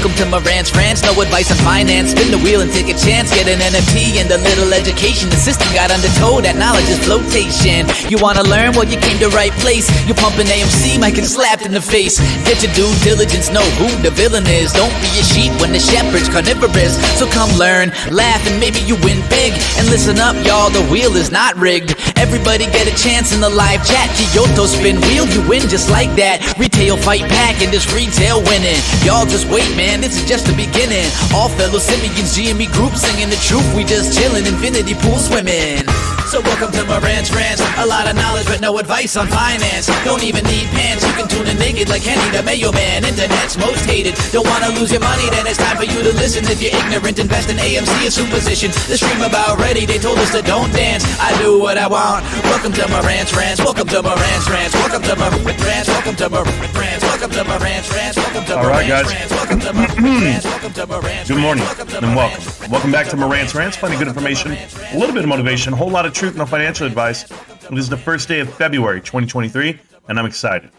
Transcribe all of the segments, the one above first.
Welcome to Marantz Rantz, no advice on finance. Spin the wheel and take a chance. Get an NFT and a little education. The system got undertow, that knowledge is flotation. You wanna learn? Well, you came to right place. You're pumping AMC, might get slapped in the face. Get your due diligence, know who the villain is. Don't be a sheep when the shepherd's carnivorous. So come learn, laugh, and maybe you win big. And listen up, y'all, the wheel is not rigged. Everybody get a chance in the live chat. Kyoto spin wheel, you win just like that. Retail fight back and this retail winning. Y'all just wait, man, this is just the beginning. All fellow simians, GME group singing the truth. We just chillin', infinity pool swimming. So welcome to Marantz Rantz. A lot of knowledge but no advice on finance. Don't even need pants, you can tune in naked like Henny the Mayo Man. Internet's most hated. Don't wanna lose your money, then it's time for you to listen. If you're ignorant, invest in AMC, it's superstition. The stream about ready, they told us to don't dance. I do what I want. Welcome to Marantz Rantz. Welcome to Marantz Rantz. Welcome to Marantz Rantz. Welcome to Marantz Rantz. Welcome to Marantz Rantz. Welcome to Marantz Rantz. Welcome to Marantz Rantz. Welcome to Marantz. Good morning and welcome. Welcome back to Marantz Rantz. Plenty of good information, a little bit of motivation, a whole lot of truth, no financial advice. This is the first day of February 2023, and I'm excited.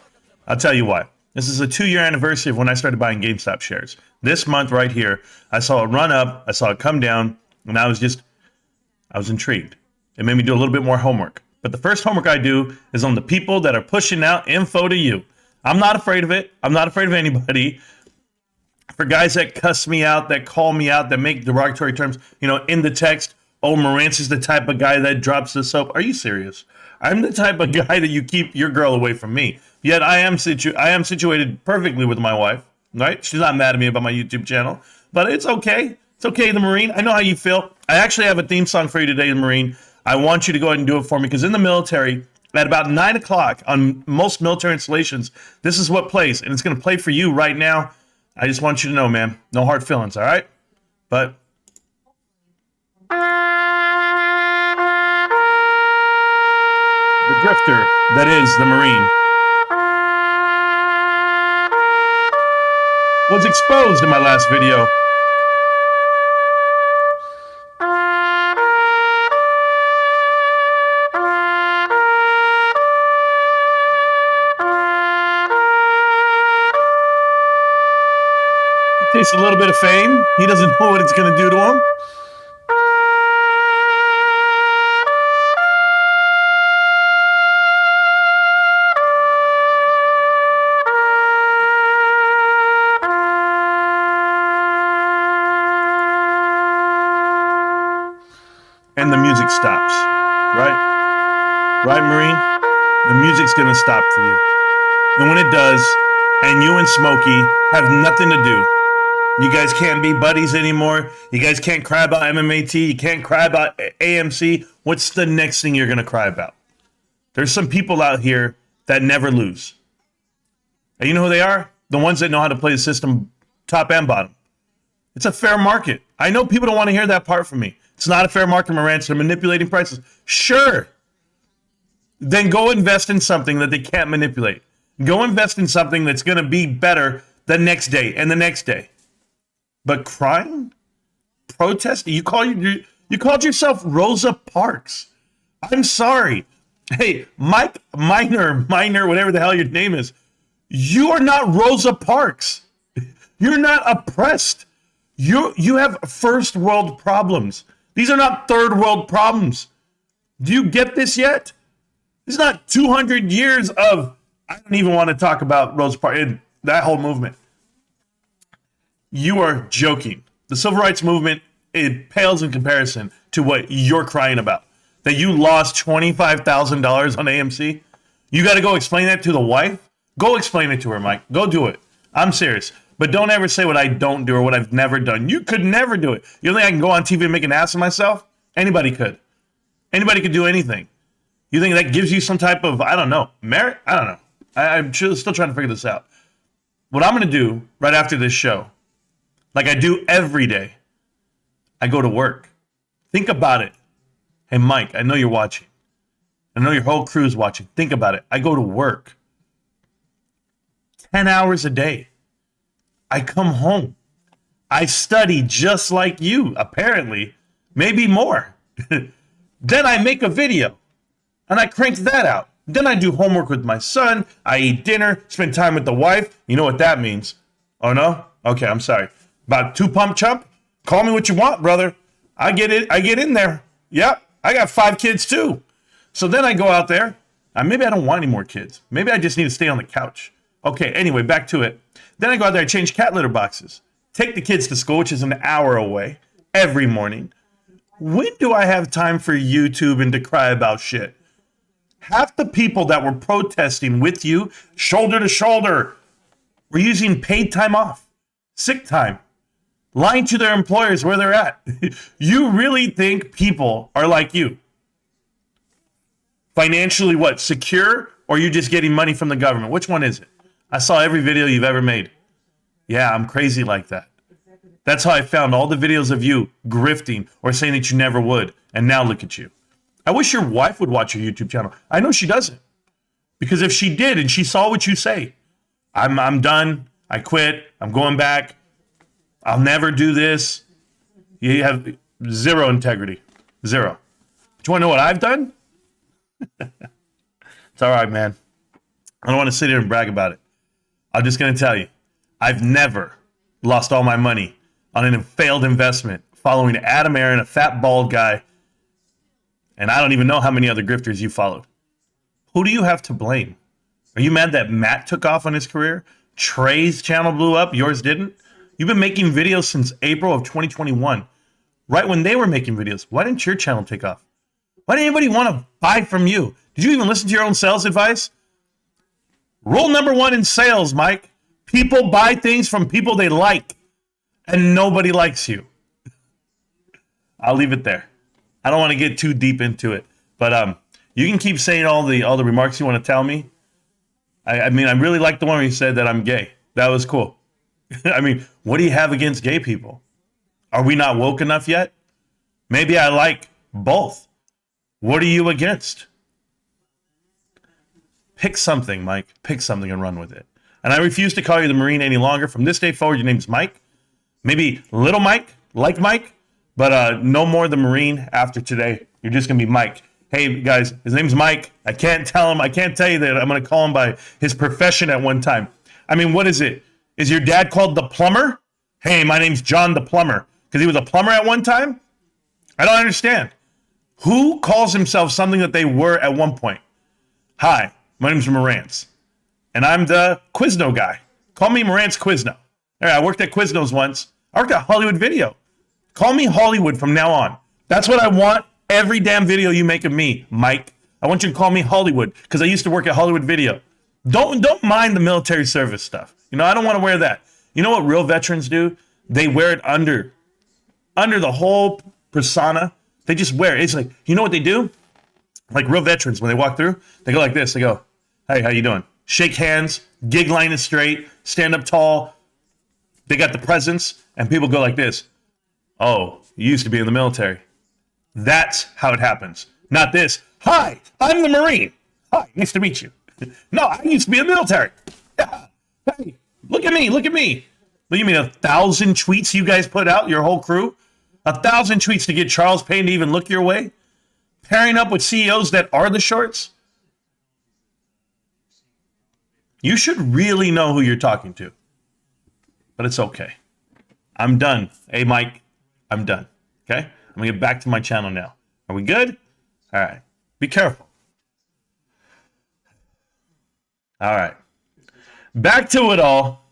I'll tell you why. This is a 2-year anniversary of when I started buying GameStop shares. This month right here, I saw it run up, I saw it come down, and I was intrigued. It made me do a little bit more homework. But the first homework I do is on the people that are pushing out info to you. I'm not afraid of it. I'm not afraid of anybody. For guys that cuss me out, that call me out, that make derogatory terms, in the text, oh, Marantz is the type of guy that drops the soap. Are you serious? I'm the type of guy that you keep your girl away from me. Yet I am situated perfectly with my wife, right? She's not mad at me about my YouTube channel, but it's okay. It's okay, the Marine. I know how you feel. I actually have a theme song for you today, the Marine. I want you to go ahead and do it for me because in the military, at about 9 o'clock on most military installations, this is what plays, and it's going to play for you right now. I just want you to know, man, no hard feelings, all right? But the grifter that is the Marine was exposed in my last video. He tastes a little bit of fame. He doesn't know what it's going to do to him. And the music stops, right? Right, Marine? The music's going to stop for you. And when it does, and you and Smokey have nothing to do, you guys can't be buddies anymore. You guys can't cry about MMAT. You can't cry about AMC. What's the next thing you're going to cry about? There's some people out here that never lose. And you know who they are? The ones that know how to play the system top and bottom. It's a fair market. I know people don't want to hear that part from me. It's not a fair market, Marantz. They're manipulating prices. Sure. Then go invest in something that they can't manipulate. Go invest in something that's going to be better the next day and the next day. But crying? Protesting? You called yourself Rosa Parks. I'm sorry. Hey, Mike Minor, whatever the hell your name is. You are not Rosa Parks. You're not oppressed. You have first world problems. These are not third world problems. Do you get this yet? It's not 200 years of, I don't even want to talk about Rosa Parks, that whole movement. You are joking. The civil rights movement, it pales in comparison to what you're crying about. That you lost $25,000 on AMC. You got to go explain that to the wife? Go explain it to her, Mike. Go do it. I'm serious. But don't ever say what I don't do or what I've never done. You could never do it. You think I can go on TV and make an ass of myself? Anybody could. Anybody could do anything. You think that gives you some type of, I don't know, merit? I don't know. I'm still trying to figure this out. What I'm going to do right after this show, like I do every day, I go to work. Think about it. Hey, Mike, I know you're watching. I know your whole crew's watching. Think about it. I go to work 10 hours a day. I come home. I study just like you, apparently, maybe more. Then I make a video and I crank that out. Then I do homework with my son. I eat dinner, spend time with the wife. You know what that means. Oh, no? Okay, I'm sorry. About 2 pump chump? Call me what you want, brother. I get it. I get in there. Yep. I got 5 kids too. So then I go out there. Maybe I don't want any more kids. Maybe I just need to stay on the couch. Okay, anyway, back to it. Then I go out there and change cat litter boxes. Take the kids to school, which is an hour away, every morning. When do I have time for YouTube and to cry about shit? Half the people that were protesting with you, shoulder to shoulder, were using paid time off, sick time, lying to their employers where they're at. You really think people are like you? Financially what? Secure? Or you just getting money from the government? Which one is it? I saw every video you've ever made. Yeah, I'm crazy like that. That's how I found all the videos of you grifting or saying that you never would. And now look at you. I wish your wife would watch your YouTube channel. I know she doesn't. Because if she did and she saw what you say, I'm done. I quit. I'm going back. I'll never do this. You have zero integrity. Zero. But you want to know what I've done? It's all right, man. I don't want to sit here and brag about it. I'm just going to tell you, I've never lost all my money on a failed investment following Adam Aaron, a fat, bald guy, and I don't even know how many other grifters you followed. Who do you have to blame? Are you mad that Matt took off on his career? Trey's channel blew up, yours didn't? You've been making videos since April of 2021, right when they were making videos. Why didn't your channel take off? Why did anybody want to buy from you? Did you even listen to your own sales advice? Rule number 1 in sales, Mike. People buy things from people they like, and nobody likes you. I'll leave it there. I don't want to get too deep into it, but you can keep saying all the remarks you want to tell me. I mean, I really like the one where you said that I'm gay. That was cool. I mean, what do you have against gay people? Are we not woke enough yet? Maybe I like both. What are you against? Pick something, Mike. Pick something and run with it. And I refuse to call you the Marine any longer. From this day forward, your name's Mike. Maybe Little Mike, like Mike, but no more the Marine after today. You're just going to be Mike. Hey, guys, his name's Mike. I can't tell you that I'm going to call him by his profession at one time. I mean, what is it? Is your dad called the plumber? Hey, my name's John the plumber. Because he was a plumber at one time? I don't understand. Who calls himself something that they were at one point? Hi, my name's Marantz. And I'm the Quizno guy. Call me Marantz Quizno. All right, I worked at Quiznos once. I worked at Hollywood Video. Call me Hollywood from now on. That's what I want every damn video you make of me, Mike. I want you to call me Hollywood because I used to work at Hollywood Video. Don't mind the military service stuff. You know, I don't want to wear that. You know what real veterans do? They wear it under the whole persona. They just wear it. It's like, you know what they do? Like real veterans, when they walk through, they go like this. They go, hey, how you doing? Shake hands, gig line is straight, stand up tall. They got the presence, and people go like this. Oh, you used to be in the military. That's how it happens. Not this. Hi, I'm the Marine. Hi, nice to meet you. No, I used to be in the military. Yeah. Hey, look at me. Look at me. Look at me. 1,000 tweets you guys put out, your whole crew. 1,000 tweets to get Charles Payne to even look your way. Pairing up with CEOs that are the shorts. You should really know who you're talking to. But it's okay. I'm done. Hey, Mike, I'm done. Okay? I'm going to get back to my channel now. Are we good? All right. Be careful. All right. Back to it all.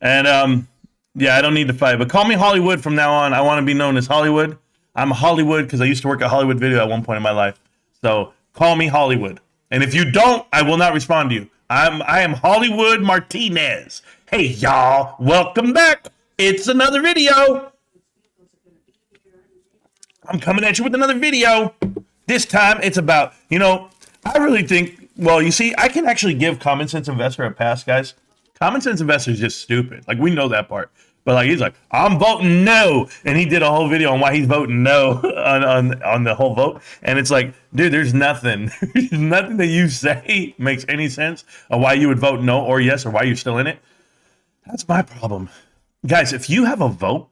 And, yeah, I don't need to fight. But call me Hollywood from now on. I want to be known as Hollywood. I'm Hollywood because I used to work at Hollywood Video at one point in my life. So call me Hollywood. And if you don't, I will not respond to you. I am Hollywood Martinez. Hey, y'all. Welcome back. It's another video. I'm coming at you with another video. This time it's about, you know, I really think, well, you see, I can actually give Common Sense Investor a pass, guys. Common Sense Investor is just stupid. Like, we know that part. But, like, he's like, I'm voting no. And he did a whole video on why he's voting no on the whole vote. And it's like, dude, there's nothing. There's nothing that you say makes any sense of why you would vote no or yes or why you're still in it. That's my problem. Guys, if you have a vote,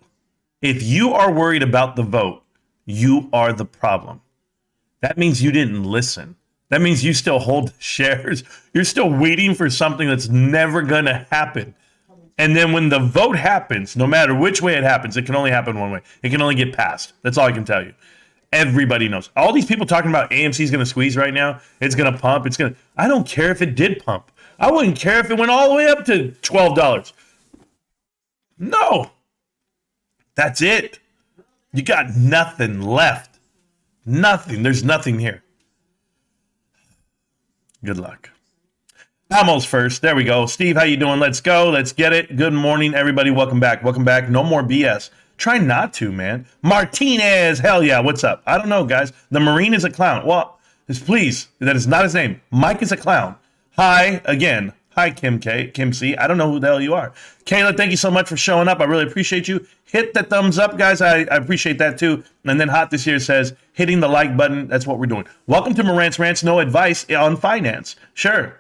if you are worried about the vote, you are the problem. That means you didn't listen. That means you still hold shares. You're still waiting for something that's never going to happen. And then when the vote happens, no matter which way it happens, it can only happen one way. It can only get passed. That's all I can tell you. Everybody knows. All these people talking about AMC is going to squeeze right now. It's going to pump. I don't care if it did pump. I wouldn't care if it went all the way up to $12. No. That's it. You got nothing left. Nothing. There's nothing here. Good luck. Almost first. There we go. Steve, how you doing? Let's go. Let's get it. Good morning, everybody. Welcome back. Welcome back. No more BS. Try not to, man. Martinez. Hell yeah. What's up? I don't know, guys. The Marine is a clown. Well, please. That is not his name. Mike is a clown. Hi again. Hi, Kim C. I don't know who the hell you are. Kayla, thank you so much for showing up. I really appreciate you. Hit the thumbs up, guys. I appreciate that too. And then Hot this year says, hitting the like button. That's what we're doing. Welcome to Marantz Rantz. No advice on finance. Sure.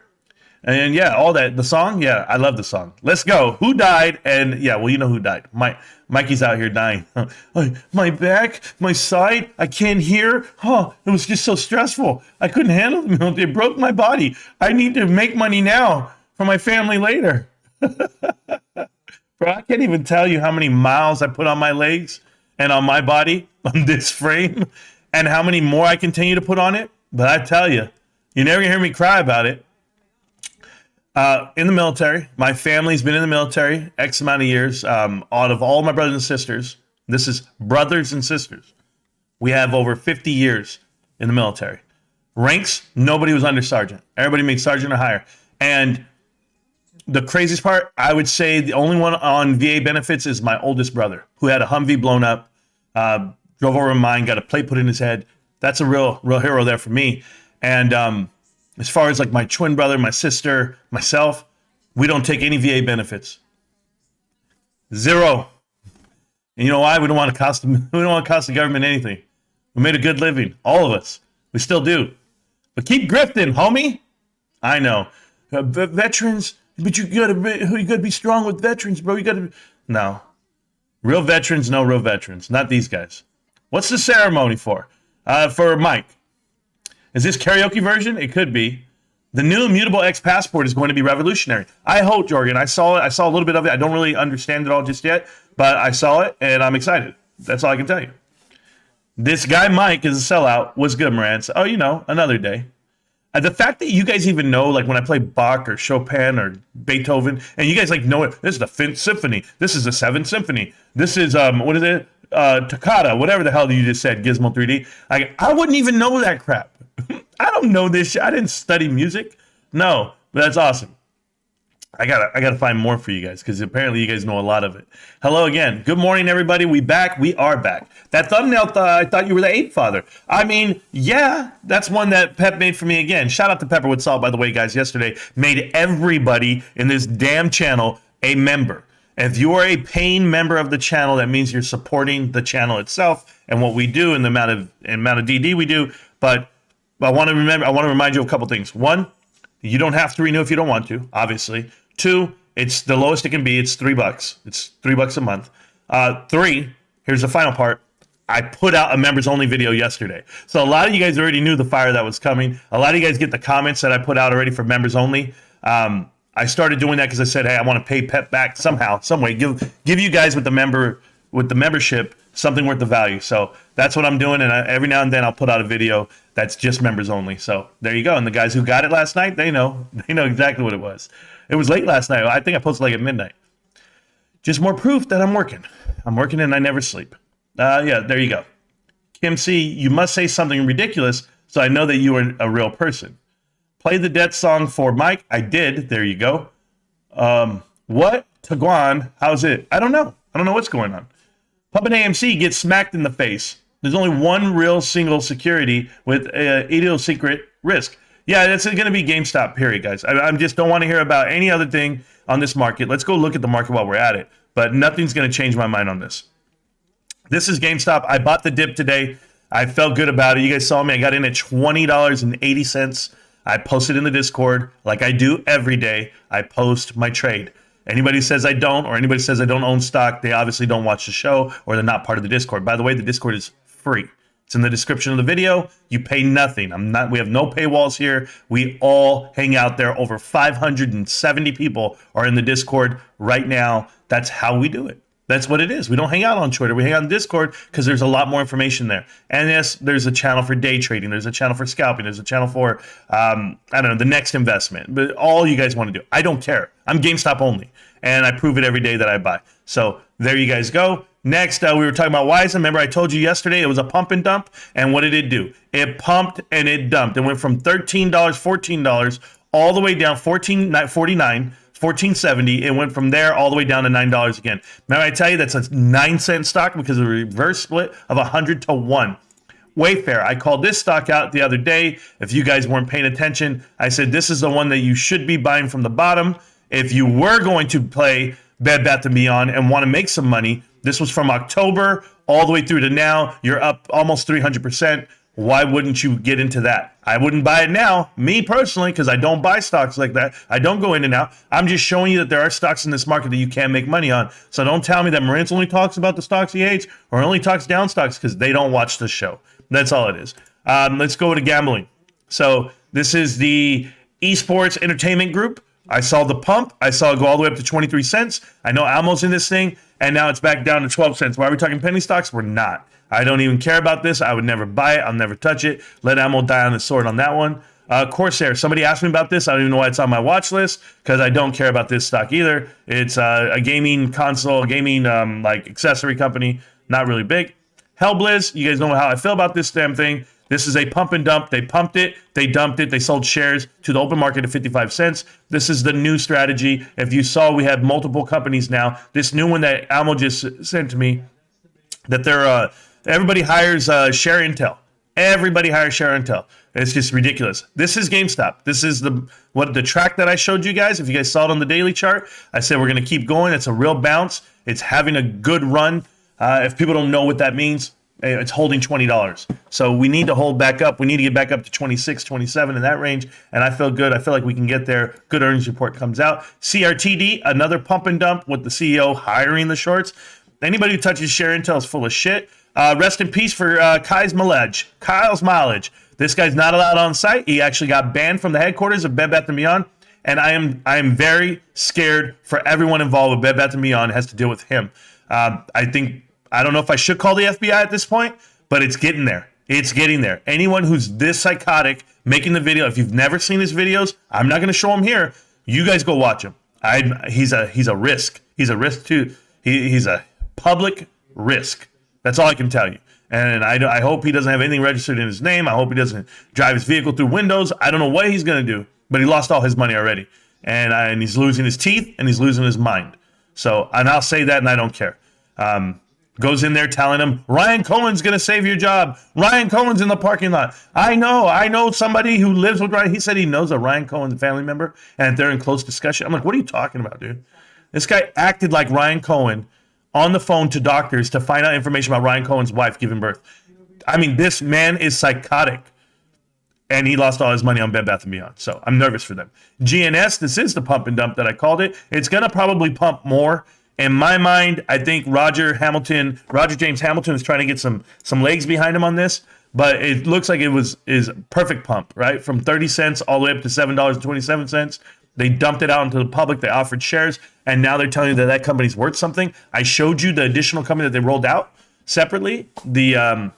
And yeah, all that. The song, yeah, I love the song. Let's go. Who died? And yeah, well, you know who died. Mikey's out here dying. My back, my side, I can't hear. Oh, it was just so stressful. I couldn't handle the milk. It broke my body. I need to make money now for my family later. Bro, I can't even tell you how many miles I put on my legs and on my body on this frame and how many more I continue to put on it. But I tell you, you never hear me cry about it. In the military, my family's been in the military X amount of years. Out of all my brothers and sisters, this is brothers and sisters. We have over 50 years in the military. Ranks, nobody was under sergeant. Everybody made sergeant or higher. And the craziest part, I would say the only one on VA benefits is my oldest brother, who had a Humvee blown up, drove over mine, got a plate put in his head. That's a real hero there for me. And as far as like my twin brother, my sister, myself, we don't take any VA benefits. Zero. And you know why? We don't want to cost the government anything. We made a good living, all of us. We still do. But keep grifting, homie. I know. Veterans, but you gotta be strong with veterans, bro. No. Real veterans, no real veterans. Not these guys. What's the ceremony for? For Mike. Is this karaoke version? It could be. The new Immutable X passport is going to be revolutionary. I hope, Jorgen. I saw it. I saw a little bit of it. I don't really understand it all just yet, but I saw it and I'm excited. That's all I can tell you. This guy, Mike, is a sellout. What's good, Marantz? Oh, another day. The fact that you guys even know, like when I play Bach or Chopin or Beethoven, and you guys like know it. This is the 5th Symphony. This is the 7th Symphony. This is, what is it? Toccata, whatever the hell you just said, Gizmo 3D. I wouldn't even know that crap. I don't know this shit. I didn't study music. No, but that's awesome. I gotta find more for you guys because apparently you guys know a lot of it. Hello again. Good morning, everybody. We back. We are back. That thumbnail, I thought you were the ape father. I mean, yeah, that's one that Pep made for me again. Shout out to Pepper with Salt, by the way, guys. Yesterday made everybody in this damn channel a member. If you are a paying member of the channel, that means you're supporting the channel itself and what we do and the amount of DD we do. But I want to remind you of a couple things. One, you don't have to renew if you don't want to, obviously. Two, it's the lowest it can be. It's $3. It's $3 a month. Three, here's the final part. I put out a members only video yesterday. So a lot of you guys already knew the fire that was coming. A lot of you guys get the comments that I put out already for members only. I started doing that because I said, hey, I want to pay Pep back somehow, some way. Give you guys with the membership something worth the value. So that's what I'm doing. And every now and then I'll put out a video that's just members only. So there you go. And the guys who got it last night, they know exactly what it was. It was late last night. I think I posted like at midnight. Just more proof that I'm working. I'm working and I never sleep. Yeah, there you go. Kim C, you must say something ridiculous so I know that you are a real person. Play the death song for Mike. I did. There you go. What? Taguan, how's it? I don't know. I don't know what's going on. Puppet AMC gets smacked in the face. There's only one real single security with idiosyncratic risk. Yeah, that's going to be GameStop, period, guys. I just don't want to hear about any other thing on this market. Let's go look at the market while we're at it. But nothing's going to change my mind on this. This is GameStop. I bought the dip today. I felt good about it. You guys saw me. I got in at $20.80. I posted in the Discord like I do every day. I post my trade. Anybody says I don't, or anybody says I don't own stock, they obviously don't watch the show or they're not part of the Discord. By the way, the Discord is free. It's in the description of the video. You pay nothing. We have no paywalls here. We all hang out there. Over 570 people are in the Discord right now. That's how we do it. That's what it is. We don't hang out on Twitter. We hang out on Discord because there's a lot more information there. And yes, there's a channel for day trading. There's a channel for scalping. There's a channel for, the next investment. But all you guys want to do. I don't care. I'm GameStop only. And I prove it every day that I buy. So there you guys go. Next, we were talking about Wisen. Remember, I told you yesterday it was a pump and dump. And what did it do? It pumped and it dumped. It went from $13, $14, all the way down, $14.49. $14.70. It went from there all the way down to $9 again. Remember, I tell you that's a 9-cent stock because of the reverse split of 100 to 1. Wayfair. I called this stock out the other day. If you guys weren't paying attention, I said this is the one that you should be buying from the bottom. If you were going to play Bed Bath & Beyond and want to make some money, this was from October all the way through to now. You're up almost 300%. Why wouldn't you get into that? I wouldn't buy it now, me personally, because I don't buy stocks like that. I don't go in and out. I'm just showing you that there are stocks in this market that you can make money on. So don't tell me that Marantz only talks about the stocks he hates or only talks down stocks because they don't watch the show. That's all it is. Let's go to gambling. So this is the esports entertainment group. I saw the pump. I saw it go all the way up to 23 cents. I know Almo's in this thing, and now it's back down to 12 cents. Why are we talking penny stocks? We're not. I don't even care about this. I would never buy it. I'll never touch it. Let Ammo die on the sword on that one. Corsair. Somebody asked me about this. I don't even know why it's on my watch list because I don't care about this stock either. It's a gaming console, gaming accessory company. Not really big. Hellblizz. You guys know how I feel about this damn thing. This is a pump and dump. They pumped it, they dumped it, they sold shares to the open market at 55 cents. This is the new strategy. If you saw, we have multiple companies now. This new one that Almo just sent to me, that they're everybody hires share intel. Everybody hires share intel. It's just ridiculous. This is GameStop. This is the track that I showed you guys. If you guys saw it on the daily chart, I said we're going to keep going. It's a real bounce. It's having a good run. If people don't know what that means, it's holding $20. So we need to hold back up. We need to get back up to 26, 27 in that range. And I feel good. I feel like we can get there. Good earnings report comes out. CRTD, another pump and dump with the CEO hiring the shorts. Anybody who touches share intel is full of shit. Rest in peace for Kyle's mileage. This guy's not allowed on site. He actually got banned from the headquarters of Bed Bath & Beyond. And I am very scared for everyone involved with Bed Bath & Beyond. It has to deal with him. I don't know if I should call the FBI at this point, but it's getting there. It's getting there. Anyone who's this psychotic making the video, if you've never seen his videos, I'm not going to show him here. You guys go watch him. He's a risk. He's a risk too. He's a public risk. That's all I can tell you. And I hope he doesn't have anything registered in his name. I hope he doesn't drive his vehicle through windows. I don't know what he's going to do, but he lost all his money already. And he's losing his teeth and he's losing his mind. So, and I'll say that and I don't care. Goes in there telling him, Ryan Cohen's going to save your job. Ryan Cohen's in the parking lot. I know somebody who lives with Ryan. He said he knows a Ryan Cohen family member and they're in close discussion. I'm like, what are you talking about, dude? This guy acted like Ryan Cohen on the phone to doctors to find out information about Ryan Cohen's wife giving birth. I mean, this man is psychotic. And he lost all his money on Bed Bath & Beyond. So I'm nervous for them. GNS, this is the pump and dump that I called it. It's going to probably pump more. In my mind, I think Roger James Hamilton is trying to get some legs behind him on this, but it looks like is perfect pump, right? From 30 cents all the way up to $7.27. They dumped it out into the public. They offered shares, and now they're telling you that company's worth something. I showed you the additional company that they rolled out separately, the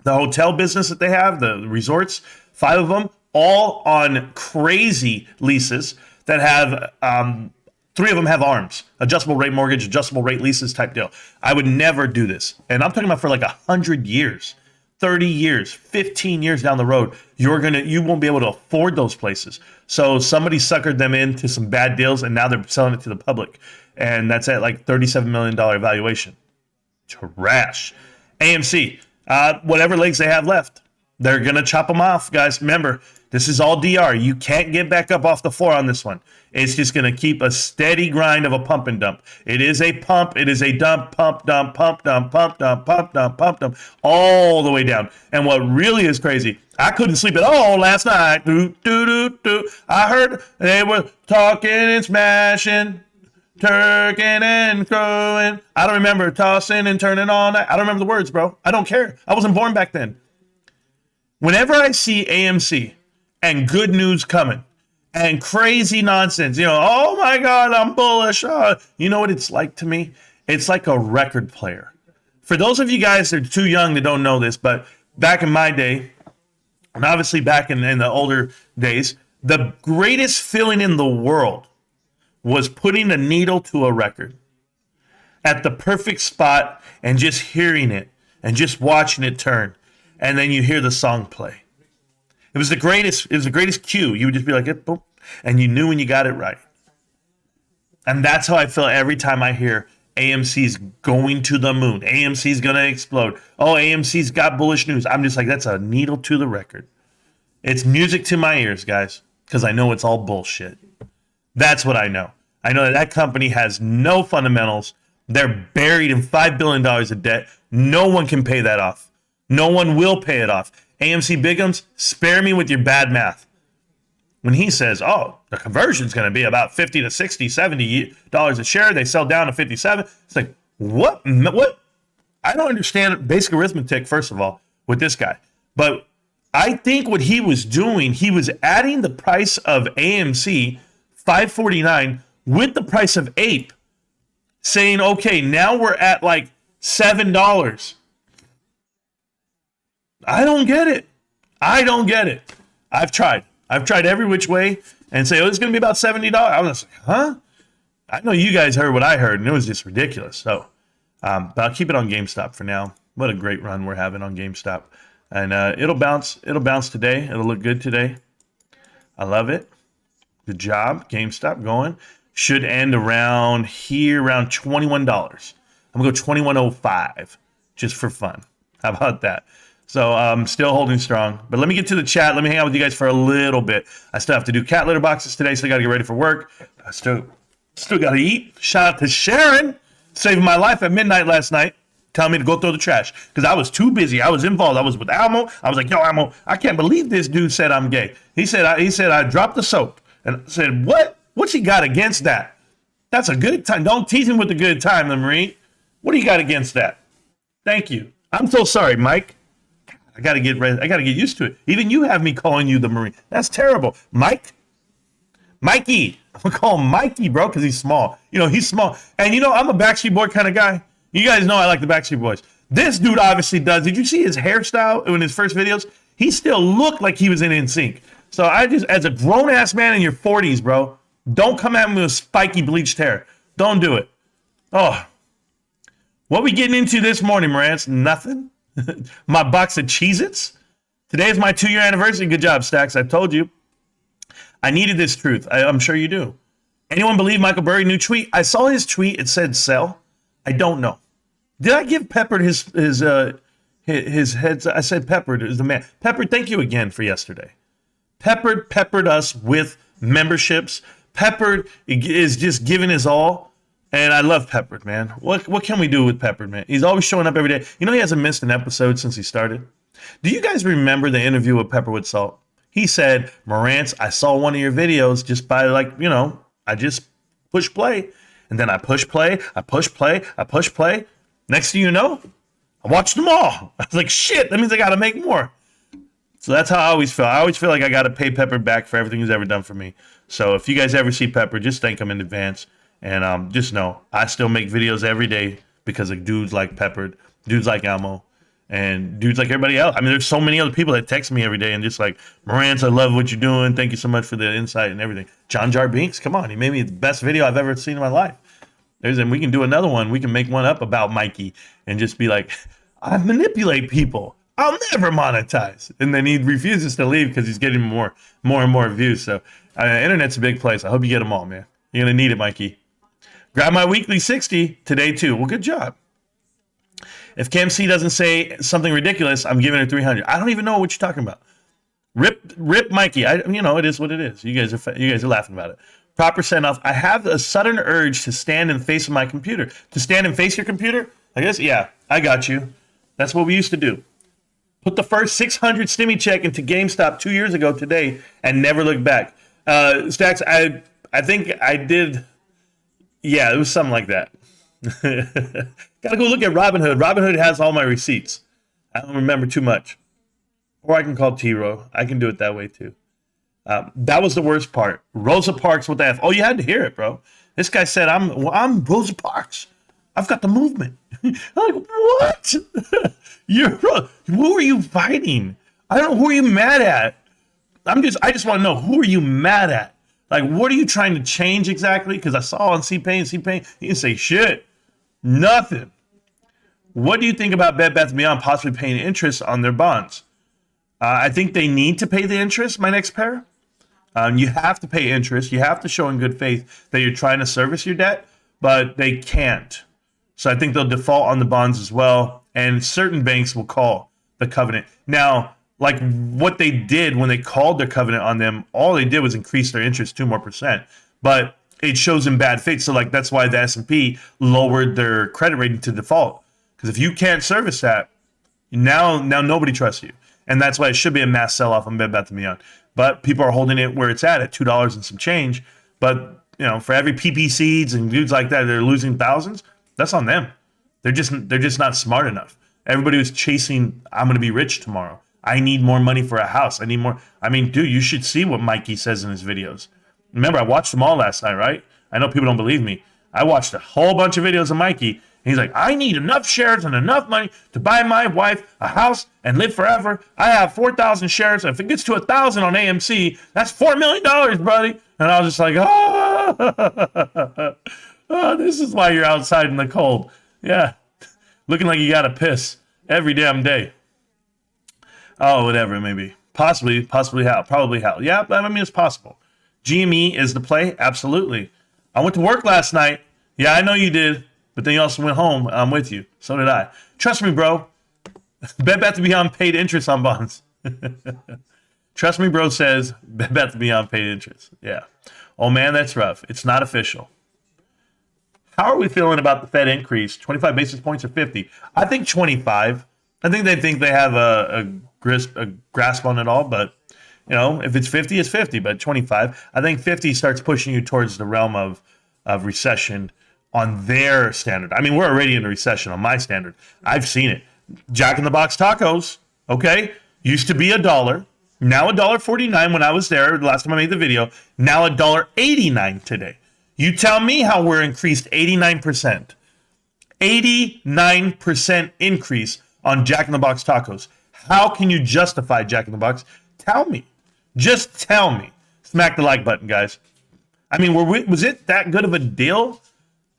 hotel business that they have, the resorts, 5 of them, all on crazy leases that have 3 of them have ARMs, adjustable rate mortgage, adjustable rate leases type deal. I would never do this. And I'm talking about for like 100 years, 30 years, 15 years down the road, you won't be able to afford those places. So somebody suckered them into some bad deals and now they're selling it to the public. And that's at like $37 million valuation. Trash. AMC, whatever legs they have left, they're going to chop them off, guys. Remember, this is all DR. You can't get back up off the floor on this one. It's just going to keep a steady grind of a pump and dump. It is a pump. It is a dump, pump, dump, pump, dump, pump, dump, pump, dump, pump, dump, all the way down. And what really is crazy, I couldn't sleep at all last night. I heard they were talking and smashing. turking and crowing. I don't remember tossing and turning all night. I don't remember the words, bro. I don't care. I wasn't born back then. Whenever I see AMC and good news coming and crazy nonsense, oh my God, I'm bullish. You know what it's like to me? It's like a record player. For those of you guys that are too young that don't know this, but back in my day, and obviously back in the older days, the greatest feeling in the world was putting a needle to a record at the perfect spot and just hearing it and just watching it turn. And then you hear the song play. It was the greatest cue. You would just be like, boom, and you knew when you got it right. And that's how I feel every time I hear AMC's going to the moon. AMC's going to explode. Oh, AMC's got bullish news. I'm just like, that's a needle to the record. It's music to my ears, guys, because I know it's all bullshit. That's what I know. I know that company has no fundamentals. They're buried in $5 billion of debt. No one can pay that off. No one will pay it off. AMC Bigums, spare me with your bad math. When he says, oh, the conversion is going to be about $50 to $60, $70 a share, they sell down to 57. It's like, what? I don't understand basic arithmetic, first of all, with this guy. But I think what he was doing, he was adding the price of AMC, $5.49, with the price of Ape, saying, okay, now we're at like $7. I don't get it. I've tried every which way and say, oh, it's going to be about $70. I was like, huh? I know you guys heard what I heard, and it was just ridiculous. So, but I'll keep it on GameStop for now. What a great run we're having on GameStop. And it'll bounce today. It'll look good today. I love it. Good job. GameStop going. Should end around $21. I'm going to go $21.05 just for fun. How about that? So I'm still holding strong. But let me get to the chat. Let me hang out with you guys for a little bit. I still have to do cat litter boxes today, so I got to get ready for work. I still got to eat. Shout out to Sharon, saving my life at midnight last night, telling me to go throw the trash because I was too busy. I was involved. I was with Almo. I was like, yo, Almo, I can't believe this dude said I'm gay. He said I dropped the soap. And I said, what? What's he got against that? That's a good time. Don't tease him with the good time, Marie. What do you got against that? Thank you. I'm so sorry, Mike. I got to get ready. I got to get used to it. Even you have me calling you the Marine. That's terrible. Mikey. I'm going to call him Mikey, bro, because he's small. He's small. And, I'm a Backstreet Boy kind of guy. You guys know I like the Backstreet Boys. This dude obviously does. Did you see his hairstyle in his first videos? He still looked like he was in NSYNC. So I just, as a grown-ass man in your 40s, bro, don't come at me with spiky bleached hair. Don't do it. Oh. What we getting into this morning, Marantz? Nothing. My box of Cheez-Its. Today is my 2-year anniversary. Good job, Stacks. I told you. I needed this truth. I'm sure you do. Anyone believe Michael Burry new tweet? I saw his tweet. It said sell. I don't know. Did I give Peppered his heads? I said Peppered is the man. Peppered, thank you again for yesterday. Peppered us with memberships. Peppered is just giving his all. And I love Peppered, man. What can we do with Peppered, man? He's always showing up every day. He hasn't missed an episode since he started. Do you guys remember the interview with Pepper with Salt? He said, Marantz, I saw one of your videos just by I just push play. And then I push play, I push play, I push play. Next thing you know, I watched them all. I was like, shit, that means I got to make more. So that's how I always feel. I always feel like I got to pay Pepper back for everything he's ever done for me. So if you guys ever see Pepper, just thank him in advance. And just know, I still make videos every day because of dudes like Peppered, dudes like Almo, and dudes like everybody else. I mean, there's so many other people that text me every day and just like, Marantz, I love what you're doing. Thank you so much for the insight and everything. John Jar Binks, come on. He made me the best video I've ever seen in my life. And we can do another one. We can make one up about Mikey and just be like, I manipulate people. I'll never monetize. And then he refuses to leave because he's getting more and more views. So internet's a big place. I hope you get them all, man. You're going to need it, Mikey. Grab my weekly 60 today, too. Well, good job. If KMC doesn't say something ridiculous, I'm giving it 300. I don't even know what you're talking about. Rip Mikey. It is what it is. You guys are laughing about it. Proper send off. I have a sudden urge to stand and face my computer. To stand and face your computer? I guess, yeah, I got you. That's what we used to do. Put the first 600 stimmy check into GameStop 2 years ago today and never look back. Stacks, I think I did. Yeah, it was something like that. Gotta go look at Robinhood. Robinhood has all my receipts. I don't remember too much. Or I can call T-Row. I can do it that way too. That was the worst part. Rosa Parks with the F. Oh, you had to hear it, bro. This guy said, I'm Rosa Parks. I've got the movement. I'm like, what? Who are you fighting? I don't know. Who are you mad at? I just want to know, who are you mad at? Like, what are you trying to change exactly? Because I saw on C-Pain, he didn't say shit. Nothing. What do you think about Bed Bath & Beyond possibly paying interest on their bonds? I think they need to pay the interest, my next pair. You have to pay interest. You have to show in good faith that you're trying to service your debt, but they can't. So I think they'll default on the bonds as well, and certain banks will call the covenant. Now, like what they did when they called their covenant on them, all they did was increase their interest 2% more, but it shows in bad faith. So like that's why the S&P lowered their credit rating to default, because if you can't service that, now nobody trusts you, and that's why it should be a mass sell-off on Bed Bath & Beyond. But people are holding it where it's at $2 and some change. But for every PP seeds and dudes like that, they're losing thousands. That's on them. They're just not smart enough. Everybody was chasing, I'm going to be rich tomorrow. I need more money for a house. I need more. I mean, dude, you should see what Mikey says in his videos. Remember, I watched them all last night, right? I know people don't believe me. I watched a whole bunch of videos of Mikey. And he's like, I need enough shares and enough money to buy my wife a house and live forever. I have 4,000 shares. And if it gets to 1,000 on AMC, that's $4 million, buddy. And I was just like, oh, this is why you're outside in the cold. Yeah. Looking like you got to piss every damn day. Oh, whatever it may be. Possibly how? Probably how. Yeah, I mean, it's possible. GME is the play? Absolutely. I went to work last night. Yeah, I know you did. But then you also went home. I'm with you. So did I. Trust me, bro. Bed Bath & Beyond paid interest on bonds. Trust me, bro says Bed Bath & Beyond paid interest. Yeah. Oh, man, that's rough. It's not official. How are we feeling about the Fed increase? 25 basis points or 50? I think 25. I think they have a grasp on it all. But, if it's 50, it's 50. But 25. I think 50 starts pushing you towards the realm of recession on their standard. I mean, we're already in a recession on my standard. I've seen it. Jack in the Box tacos, okay, used to be $1. Now $1.49 when I was there the last time I made the video. Now $1.89 today. You tell me how we're increased 89%. 89% increase on Jack in the Box tacos. How can you justify Jack in the Box? Tell me. Just tell me. Smack the like button, guys. I mean, was it that good of a deal?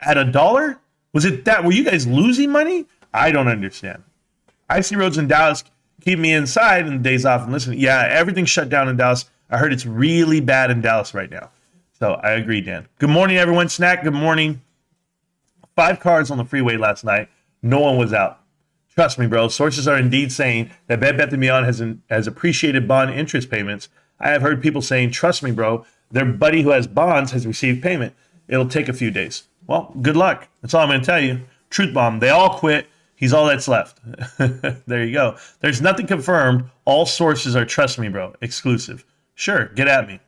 At $1? Was it that? Were you guys losing money? I don't understand. Icy roads in Dallas keep me inside in the days off and listen. Yeah, everything's shut down in Dallas. I heard it's really bad in Dallas right now. So I agree, Dan. Good morning, everyone. Snack, good morning. 5 cars on the freeway last night. No one was out. Trust me, bro. Sources are indeed saying that Bed Bath & Beyond has appreciated bond interest payments. I have heard people saying, trust me, bro, their buddy who has bonds has received payment. It'll take a few days. Well, good luck. That's all I'm going to tell you. Truth bomb. They all quit. He's all that's left. There you go. There's nothing confirmed. All sources are, trust me, bro, exclusive. Sure, get at me.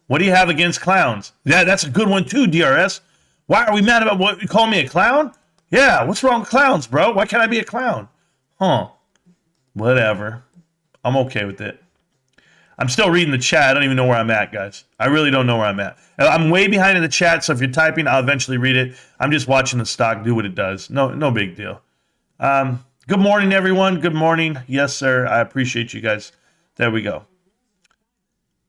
What do you have against clowns? Yeah, that's a good one too, DRS. Why are we mad about what you call me a clown? Yeah, what's wrong with clowns, bro? Why can't I be a clown? Huh. Whatever. I'm okay with it. I'm still reading the chat. I don't even know where I'm at, guys. I really don't know where I'm at. I'm way behind in the chat, so if you're typing, I'll eventually read it. I'm just watching the stock do what it does. No big deal. Good morning, everyone. Good morning. Yes, sir. I appreciate you guys. There we go.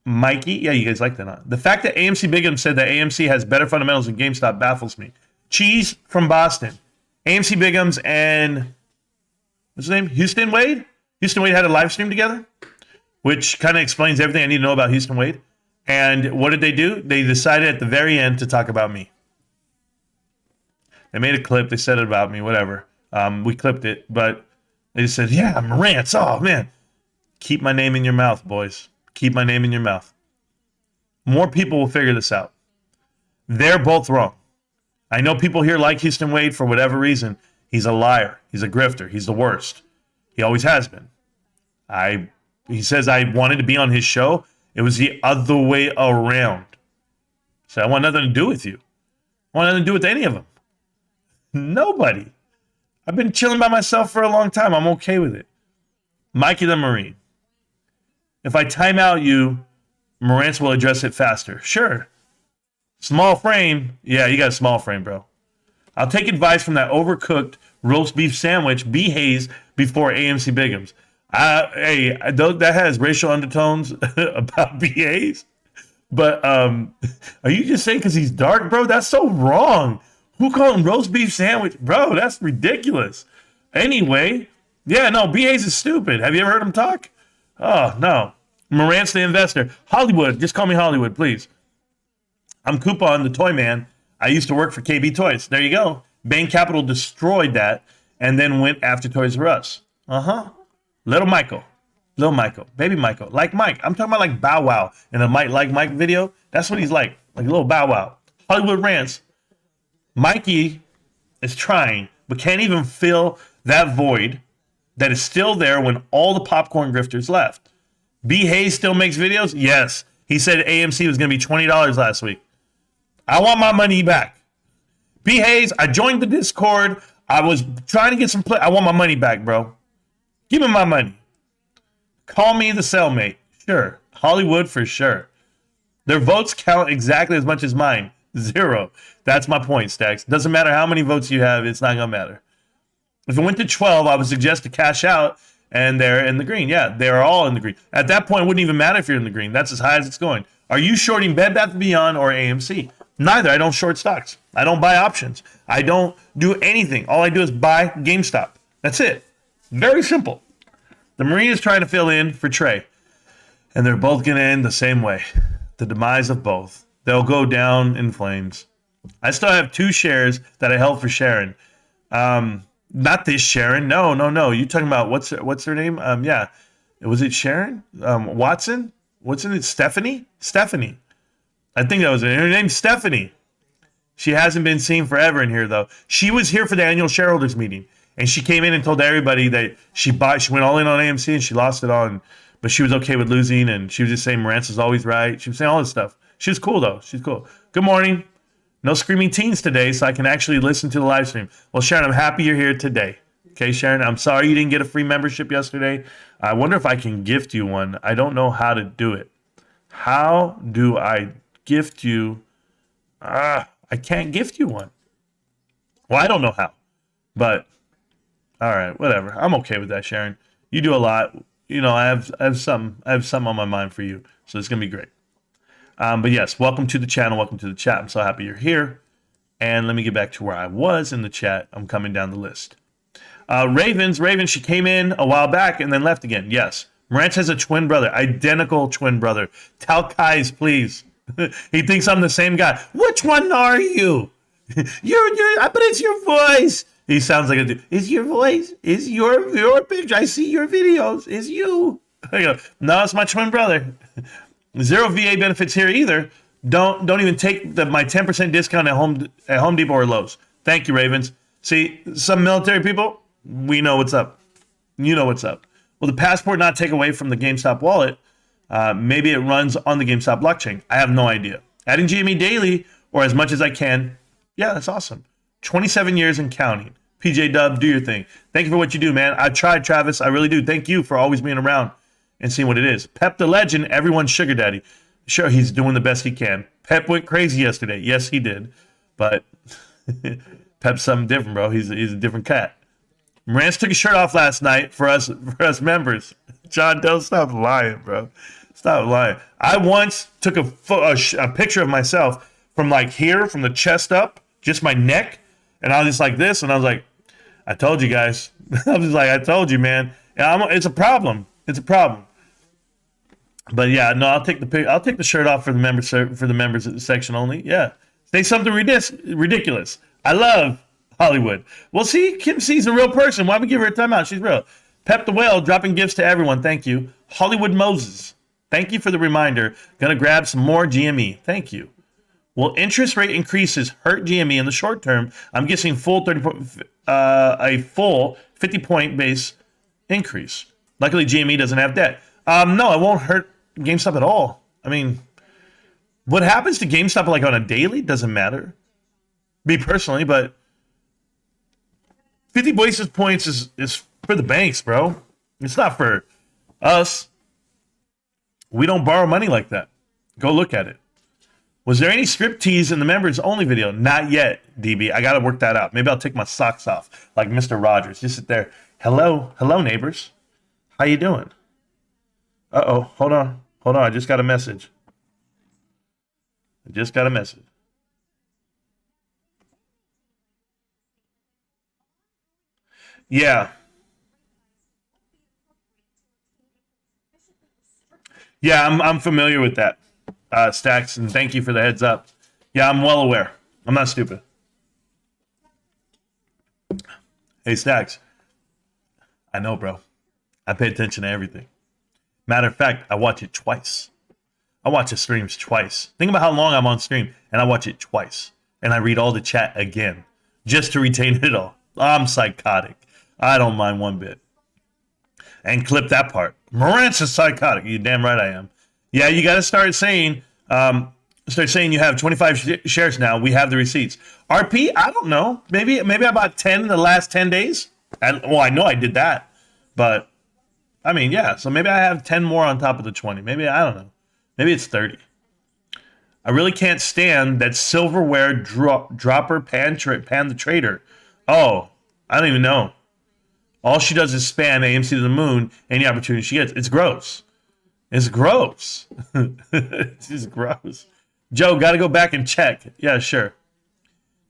Mikey. Yeah, you guys like that, huh? The fact that AMC Bigham said that AMC has better fundamentals than GameStop baffles me. Cheese from Boston. AMC Bigham's and what's his name? Houston Wade? Houston Wade had a live stream together, which kind of explains everything I need to know about Houston Wade. And what did they do? They decided at the very end to talk about me. They made a clip. They said it about me, whatever. We clipped it, but they just said, yeah, Marantz. Oh, man. Keep my name in your mouth, boys. Keep my name in your mouth. More people will figure this out. They're both wrong. I know people here like Houston Wade for whatever reason. He's a liar. He's a grifter. He's the worst. He always has been. He says I wanted to be on his show. It was the other way around. So I want nothing to do with you. I want nothing to do with any of them. Nobody. I've been chilling by myself for a long time. I'm okay with it. Mikey the Marine. If I time out you, Marantz will address it faster. Sure. Small frame. Yeah, you got a small frame, bro. I'll take advice from that overcooked roast beef sandwich, B. Hayes, before AMC Bigums. Hey, that has racial undertones about B. Hayes. But are you just saying because he's dark, bro? That's so wrong. Who called him roast beef sandwich? Bro, that's ridiculous. Anyway, yeah, no, B. Hayes is stupid. Have you ever heard him talk? Oh, no. Marantz the investor. Hollywood. Just call me Hollywood, please. I'm Coupon, the toy man. I used to work for KB Toys. There you go. Bain Capital destroyed that and then went after Toys R Us. Little Michael. Baby Michael. Like Mike. I'm talking about like Bow Wow in the Mike Like Mike video. That's what he's like. Like a little Bow Wow. Hollywood Rants. Mikey is trying, but can't even fill that void that is still there when all the popcorn grifters left. B. Hayes still makes videos? Yes. He said AMC was going to be $20 last week. I want my money back. B. Hayes, I joined the Discord. I was trying to get some play. I want my money back, bro. Give me my money. Call me the cellmate. Sure. Hollywood for sure. Their votes count exactly as much as mine. 0. That's my point, Stacks. Doesn't matter how many votes you have. It's not going to matter. If it went to 12, I would suggest to cash out, and they're in the green. Yeah, they're all in the green. At that point, it wouldn't even matter if you're in the green. That's as high as it's going. Are you shorting Bed Bath & Beyond or AMC? Neither. I don't short stocks. I don't buy options. I don't do anything. All I do is buy GameStop. That's it. Very simple. The Marine is trying to fill in for Trey, and they're both going to end the same way. The demise of both. They'll go down in flames. I still have 2 shares that I held for Sharon. Not this Sharon. No. You talking about what's her name? Yeah. Was it Sharon? Watson? What's it? Stephanie? I think that was it. Her name's Stephanie. She hasn't been seen forever in here, though. She was here for the annual shareholders meeting, and she came in and told everybody that she went all in on AMC and she lost it all, but she was okay with losing, and she was just saying Marantz is always right. She was saying all this stuff. She was cool, though. She's cool. Good morning. No screaming teens today, so I can actually listen to the live stream. Well, Sharon, I'm happy you're here today. Okay, Sharon, I'm sorry you didn't get a free membership yesterday. I wonder if I can gift you one. I don't know how to do it. How do I gift you? I can't gift you one. Well, I don't know how, but all right, whatever. I'm okay with that, Sharon. You do a lot. You know, I have something on my mind for you, so it's gonna be great. But yes, welcome to the channel. Welcome to the chat. I'm so happy you're here. And let me get back to where I was in the chat. I'm coming down the list. Raven, she came in a while back and then left again. Yes. Marantz has a twin brother, identical twin brother. Tell Kais, please. He thinks I'm the same guy. Which one are you? I bet it's your voice. He sounds like a dude. Is your voice? Is your picture? I see your videos. Is you? I go, no, it's my twin brother. 0 VA benefits here either. Don't even take my 10% discount at Home Depot or Lowe's. Thank you, Ravens. See, some military people, we know what's up. You know what's up. Will the passport not take away from the GameStop wallet? Maybe it runs on the GameStop blockchain. I have no idea. Adding GME daily or as much as I can. Yeah, that's awesome. 27 years and counting. PJ Dub, do your thing. Thank you for what you do, man. I tried, Travis. I really do. Thank you for always being around and seeing what it is. Pep the legend, everyone's sugar daddy. Sure, he's doing the best he can. Pep went crazy yesterday. Yes, he did. But Pep's something different, bro. He's a different cat. Marantz took his shirt off last night for us members. John, don't stop lying, bro. Stop lying. I once took a picture of myself from like here, from the chest up, just my neck, and I was just like this, and I was like, I told you guys. I was just like, I told you, man. It's a problem. It's a problem. But yeah, no, I'll take the shirt off for the members section only. Yeah, say something ridiculous. I love Hollywood. Well, see, Kim C's a real person. Why would we give her a timeout? She's real. Pep the Whale dropping gifts to everyone. Thank you. Hollywood Moses. Thank you for the reminder. Gonna grab some more GME. Thank you. Will interest rate increases hurt GME in the short term? I'm guessing a full 50-point base increase. Luckily, GME doesn't have debt. No, it won't hurt GameStop at all. I mean, what happens to GameStop like on a daily doesn't matter. me personally, but 50 basis points is for the banks, bro. It's not for us. We don't borrow money like that. Go look at it. Was there any script tease in the members only video? Not yet, DB. I got to work that out. Maybe I'll take my socks off like Mr. Rogers. Just sit there. Hello, neighbors. How you doing? Uh-oh, hold on. I just got a message. Yeah. Yeah, I'm familiar with that, Stacks, and thank you for the heads up. Yeah, I'm well aware. I'm not stupid. Hey, Stacks. I know, bro. I pay attention to everything. Matter of fact, I watch it twice. I watch the streams twice. Think about how long I'm on stream, and I watch it twice. And I read all the chat again, just to retain it all. I'm psychotic. I don't mind one bit. And clip that part. Marantz is psychotic. You damn right I am. Yeah, you got to start saying you have 25 shares now. We have the receipts. RP, I don't know. Maybe I bought 10 in the last 10 days. I know I did that. But, I mean, yeah. So maybe I have 10 more on top of the 20. Maybe, I don't know. Maybe it's 30. I really can't stand that silverware dropper pan the trader. Oh, I don't even know. All she does is spam AMC to the moon. Any opportunity she gets. It's gross. It's gross. It's just gross. Joe, got to go back and check. Yeah, sure.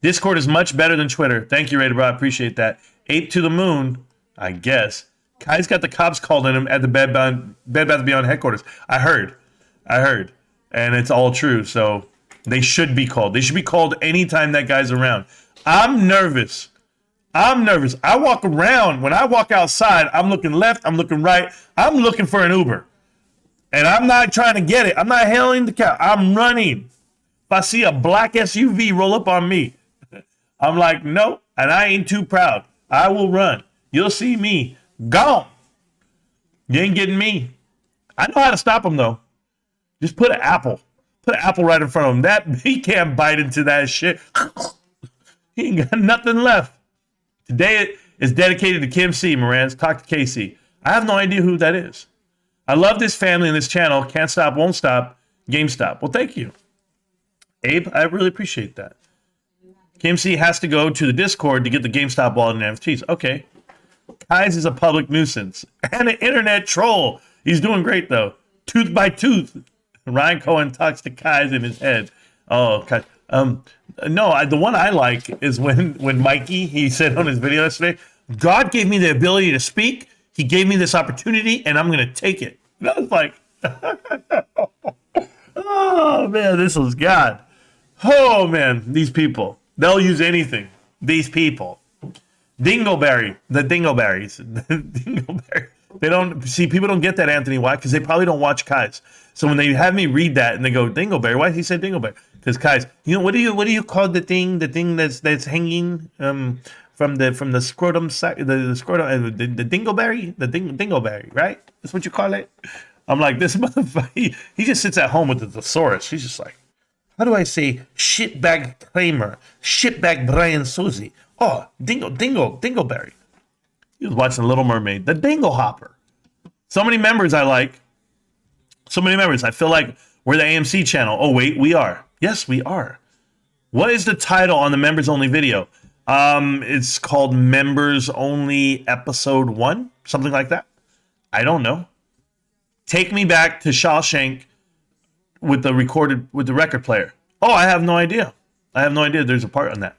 Discord is much better than Twitter. Thank you, Raider Bro. I appreciate that. Ape to the moon, I guess. Kai's got the cops called in him at the Bed Bath & Beyond headquarters. I heard. And it's all true. So they should be called. They should be called anytime that guy's around. I'm nervous. I walk around. When I walk outside, I'm looking left. I'm looking right. I'm looking for an Uber. And I'm not trying to get it. I'm not hailing the cab. I'm running. If I see a black SUV roll up on me, I'm like, nope. And I ain't too proud. I will run. You'll see me gone. You ain't getting me. I know how to stop him, though. Just put an apple. Put an apple right in front of him. He can't bite into that shit. He ain't got nothing left. Today is dedicated to Kim C. Marantz. Talk to KC. I have no idea who that is. I love this family and this channel. Can't stop, won't stop. GameStop. Well, thank you, Abe. I really appreciate that. Kim C has to go to the Discord to get the GameStop wallet and NFTs. Okay. Kai's is a public nuisance and an internet troll. He's doing great, though. Tooth by tooth. Ryan Cohen talks to Kai's in his head. Oh, Kai. No, the one I like is when Mikey, he said on his video yesterday, God gave me the ability to speak. He gave me this opportunity, and I'm going to take it. And I was like, oh, man, this was God. Oh, man, these people. They'll use anything. These people. Dingleberry. The Dingleberries. Dingleberry. They don't see, people don't get that, Anthony. Why? Because they probably don't watch Kai's. So when they have me read that and they go Dingleberry, why did he say Dingleberry? Because Kai's, what do you call the thing that's hanging from the scrotum side, the scrotum, the Dingleberry, Dingleberry, right? That's what you call it. I'm like, this motherfucker. He just sits at home with the thesaurus. He's just like, how do I say shitbag Kramer, shitbag Brian Susie? Oh, Dingleberry. He was watching Little Mermaid, the Dingle Hopper. So many members I like. So many members. I feel like we're the AMC channel. Oh, wait, we are. Yes, we are. What is the title on the members only video? It's called Members Only Episode 1, something like that. I don't know. Take me back to Shawshank with the record player. Oh, I have no idea. There's a part on that.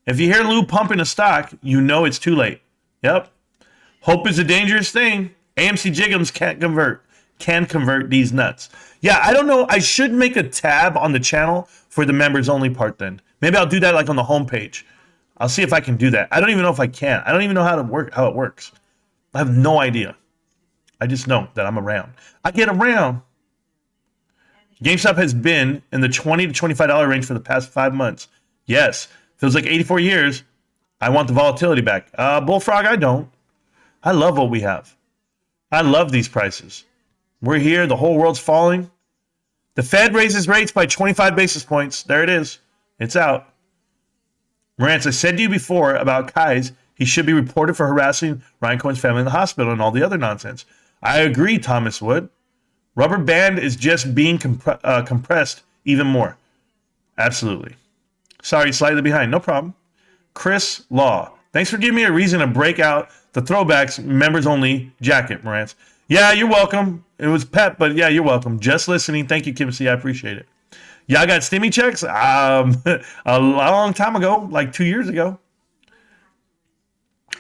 If you hear Lou pumping a stock, you know it's too late. Yep. Hope is a dangerous thing. AMC Jiggums can convert these nuts. Yeah, I don't know. I should make a tab on the channel for the members only part then. Maybe I'll do that like on the homepage. I'll see if I can do that. I don't even know if I can. I don't even know how it works. I have no idea. I just know that I'm around. I get around. GameStop has been in the $20 to $25 range for the past 5 months. Yes. Feels like 84 years. I want the volatility back. Bullfrog, I don't. I love what we have. I love these prices. We're here. The whole world's falling. The Fed raises rates by 25 basis points. There it is. It's out. Marantz, I said to you before about Kai's. He should be reported for harassing Ryan Cohen's family in the hospital and all the other nonsense. I agree, Thomas Wood. Rubber band is just being compressed even more. Absolutely. Sorry, slightly behind. No problem. Chris Law. Thanks for giving me a reason to break out the throwbacks members only jacket, Marantz. Yeah, you're welcome. It was pep, but yeah, you're welcome. Just listening. Thank you, Kim C. I appreciate it. Yeah, I got stimmy checks a long time ago, like 2 years ago.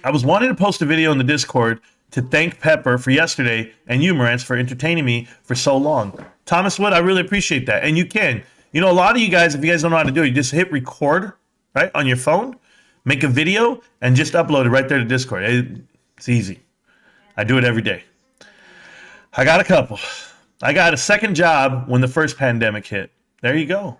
I was wanting to post a video in the Discord to thank Pepper for yesterday and you, Marantz, for entertaining me for so long. Thomas Wood, I really appreciate that. And you can. You know, a lot of you guys, if you guys don't know how to do it, you just hit record, right, on your phone, make a video, and just upload it right there to Discord. It's easy. I do it every day. I got a couple. I got a second job when the first pandemic hit. There you go.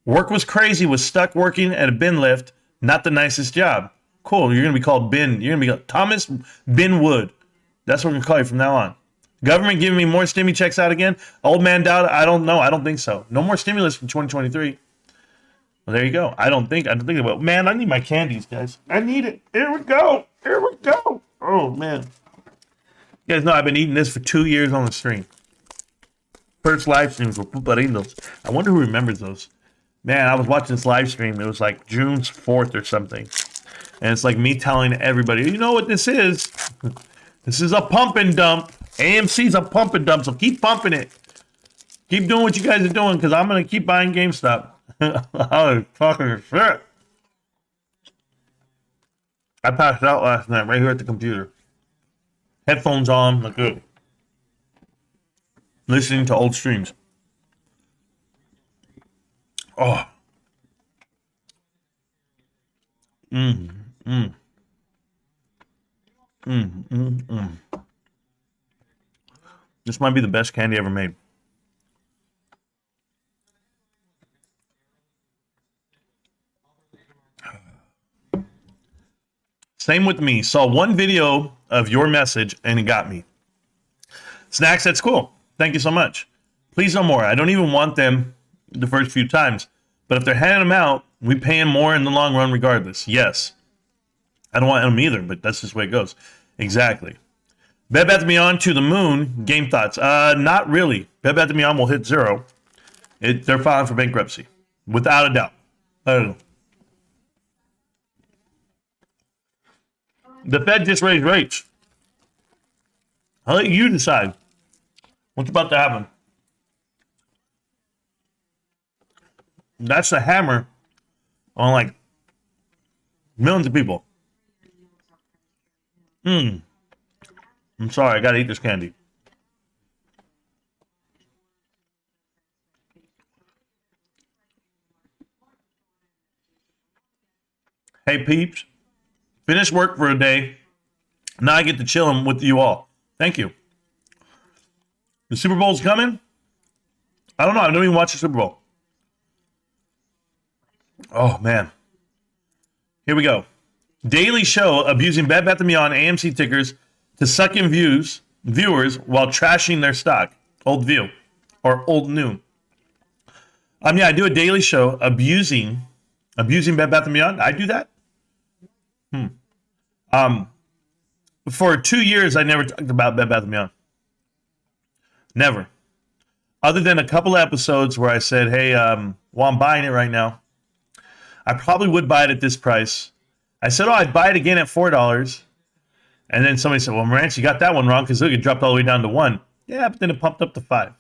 Work was crazy, was stuck working at a bin lift. Not the nicest job. Cool, you're going to be called Bin. You're going to be called Thomas Bin Wood. That's what we're going to call you from now on. Government giving me more stimmy checks out again? Old man doubt? I don't know. I don't think so. No more stimulus for 2023. Well, there you go. I don't think about. Man, I need my candies, guys. I need it. Here we go. Here we go. Oh, man. You guys know I've been eating this for 2 years on the stream. First live streams with Puparinos. I wonder who remembers those. Man, I was watching this live stream. It was like June 4th or something. And it's like me telling everybody, you know what this is? This is a pump and dump. AMC's a pump and dump, so keep pumping it. Keep doing what you guys are doing, because I'm going to keep buying GameStop. Oh, fucking shit. I passed out last night right here at the computer. Headphones on, like good. Listening to old streams. Oh. This might be the best candy ever made. Same with me. Saw one video of your message and it got me. Snacks, that's cool. Thank you so much. Please no more. I don't even want them the first few times. But if they're handing them out, we pay them more in the long run regardless. Yes. I don't want them either, but that's just the way it goes. Exactly. Bed Bath & Beyond to the moon. Game thoughts? Not really. Bed Bath & Beyond will hit zero. They're filing for bankruptcy. Without a doubt. I don't know. The Fed just raised rates. I'll let you decide what's about to happen. That's the hammer on like millions of people. I'm sorry, I gotta eat this candy. Hey peeps, finished work for a day. Now I get to chill with you all. Thank you. The Super Bowl's coming? I don't know. I don't even watch the Super Bowl. Oh, man. Here we go. Daily Show abusing Bed Bath & Beyond AMC tickers to suck in viewers while trashing their stock. Old View. Or Old New. Yeah, I do a daily show abusing Bed Bath & Beyond. I do that? For 2 years, I never talked about Bed Bath & Beyond. Never. Other than a couple of episodes where I said, hey, well, I'm buying it right now. I probably would buy it at this price. I said, I'd buy it again at $4. And then somebody said, well, Marantz, you got that one wrong because look, it dropped all the way down to 1. Yeah, but then it pumped up to 5.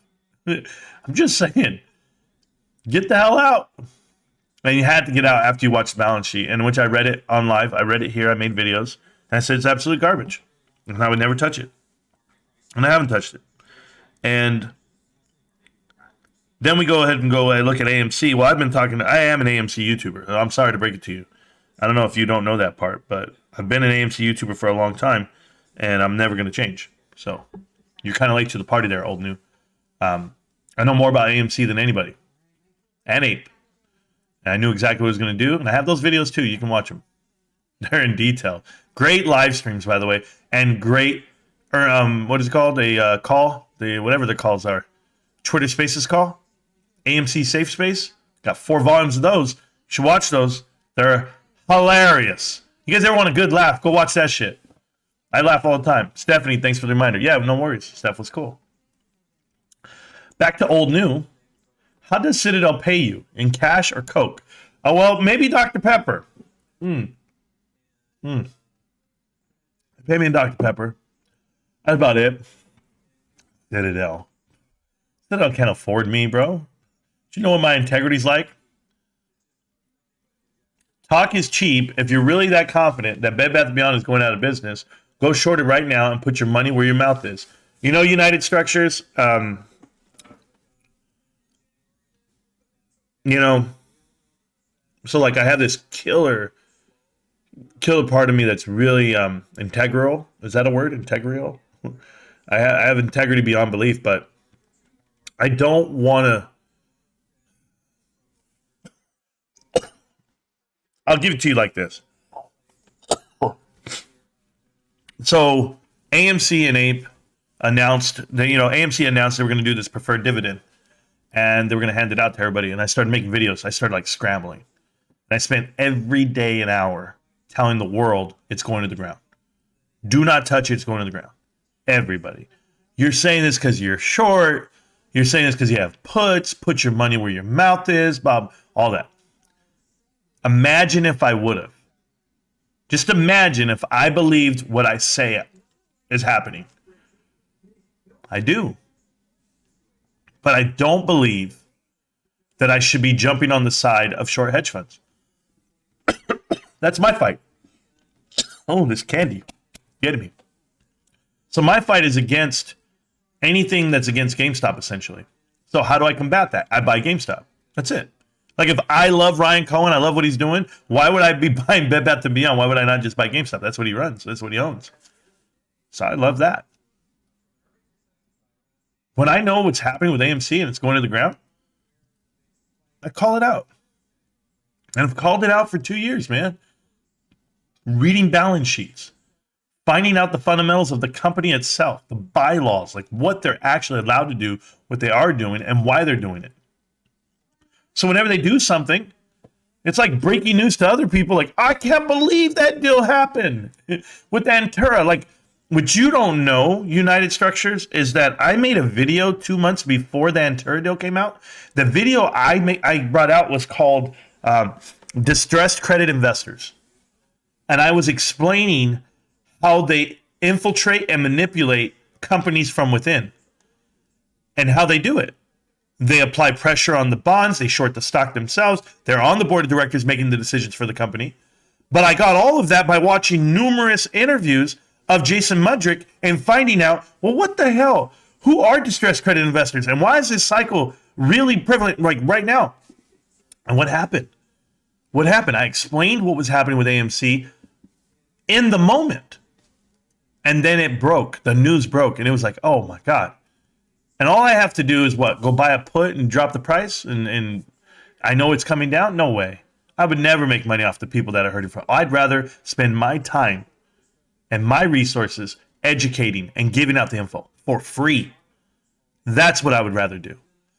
I'm just saying, get the hell out. And you had to get out after you watched the balance sheet, in which I read it on live. I read it here. I made videos. And I said it's absolute garbage. And I would never touch it. And I haven't touched it. And then we go ahead and look at AMC. Well, I am an AMC YouTuber. I'm sorry to break it to you. I don't know if you don't know that part, but I've been an AMC YouTuber for a long time, and I'm never going to change. So you're kind of late to the party there, old new. I know more about AMC than anybody. And Ape. And I knew exactly what I was going to do, and I have those videos too. You can watch them. They're in detail. Great live streams, by the way, and great, what is it called? A call? Whatever the calls are. Twitter Spaces call. AMC Safe Space. Got 4 volumes of those. You should watch those. They're Hilarious. You guys ever want a good laugh? Go watch that shit. I laugh all the time. Stephanie, thanks for the reminder. Yeah, no worries. Steph was cool. Back to old new. How does Citadel pay you? In cash or Coke? Oh, well, maybe Dr. Pepper. Pay me in Dr. Pepper. That's about it. Citadel can't afford me, bro. Do you know what my integrity's like? Talk is cheap. If you're really that confident that Bed Bath & Beyond is going out of business, go short it right now and put your money where your mouth is. You know United Structures? So like I have this killer part of me that's really integral. Is that a word? Integral? I have integrity beyond belief, but I don't want to. I'll give it to you like this. So AMC and Ape announced that, AMC announced they were going to do this preferred dividend and they were going to hand it out to everybody. And I started making videos. I started like scrambling. And I spent every day an hour telling the world it's going to the ground. Do not touch it. It's going to the ground. Everybody. You're saying this because you're short. You're saying this because you have puts. Put your money where your mouth is, Bob. All that. Imagine if I would have. Just imagine if I believed what I say is happening. I do. But I don't believe that I should be jumping on the side of short hedge funds. That's my fight. Oh, this candy. Getting me. So my fight is against anything that's against GameStop, essentially. So how do I combat that? I buy GameStop. That's it. Like if I love Ryan Cohen, I love what he's doing, why would I be buying Bed Bath & Beyond? Why would I not just buy GameStop? That's what he runs. That's what he owns. So I love that. When I know what's happening with AMC and it's going to the ground, I call it out. And I've called it out for 2 years, man. Reading balance sheets. Finding out the fundamentals of the company itself, the bylaws, like what they're actually allowed to do, what they are doing, and why they're doing it. So whenever they do something, it's like breaking news to other people. Like, I can't believe that deal happened with Antura. Like, what you don't know, United Structures, is that I made a video 2 months before the Antura deal came out. The video I brought out was called Distressed Credit Investors. And I was explaining how they infiltrate and manipulate companies from within and how they do it. They apply pressure on the bonds. They short the stock themselves. They're on the board of directors making the decisions for the company. But I got all of that by watching numerous interviews of Jason Mudrick and finding out, well, what the hell? Who are distressed credit investors? And why is this cycle really prevalent like right now? And what happened? What happened? I explained what was happening with AMC in the moment. And then it broke. The news broke. And it was like, oh, my God. And all I have to do is what? Go buy a put and drop the price? And I know it's coming down? No way. I would never make money off the people that are hurting for. I'd rather spend my time and my resources educating and giving out the info for free. That's what I would rather do.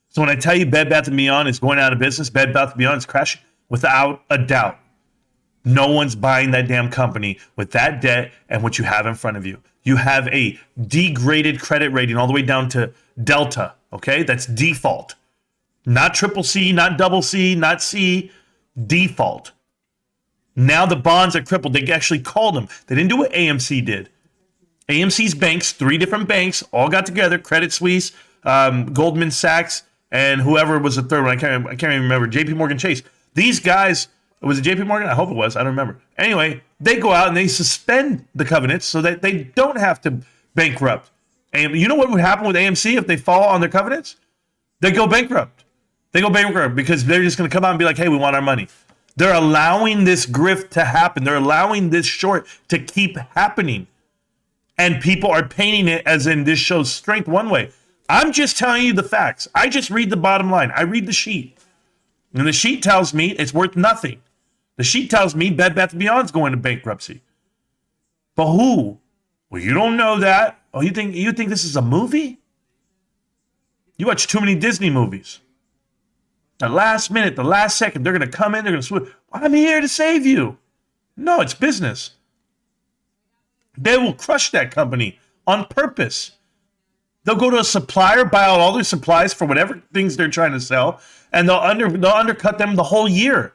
So when I tell you Bed Bath & Beyond is going out of business, Bed Bath & Beyond is crashing, without a doubt. No one's buying that damn company with that debt and what you have in front of you. You have a degraded credit rating all the way down to Delta, okay? That's default. Not triple C, not double C, not C, default. Now the bonds are crippled. They actually called them. They didn't do what AMC did. AMC's banks, 3 different banks, all got together, Credit Suisse, Goldman Sachs, and whoever was the third one. I can't even remember. JP Morgan Chase. These guys, was it JP Morgan? I hope it was. I don't remember. Anyway, they go out and they suspend the covenants so that they don't have to bankrupt. And you know what would happen with AMC if they fall on their covenants? They go bankrupt. They go bankrupt because they're just going to come out and be like, hey, we want our money. They're allowing this grift to happen. They're allowing this short to keep happening. And people are painting it as in this shows strength one way. I'm just telling you the facts. I just read the bottom line. I read the sheet. And the sheet tells me it's worth nothing. The sheet tells me Bed Bath & Beyond's going to bankruptcy. But who? Well, you don't know that. Oh, you think this is a movie? You watch too many Disney movies. The last minute, the last second, they're going to come in, they're going to swoop. I'm here to save you. No, it's business. They will crush that company on purpose. They'll go to a supplier, buy out all their supplies for whatever things they're trying to sell, and they'll undercut them the whole year.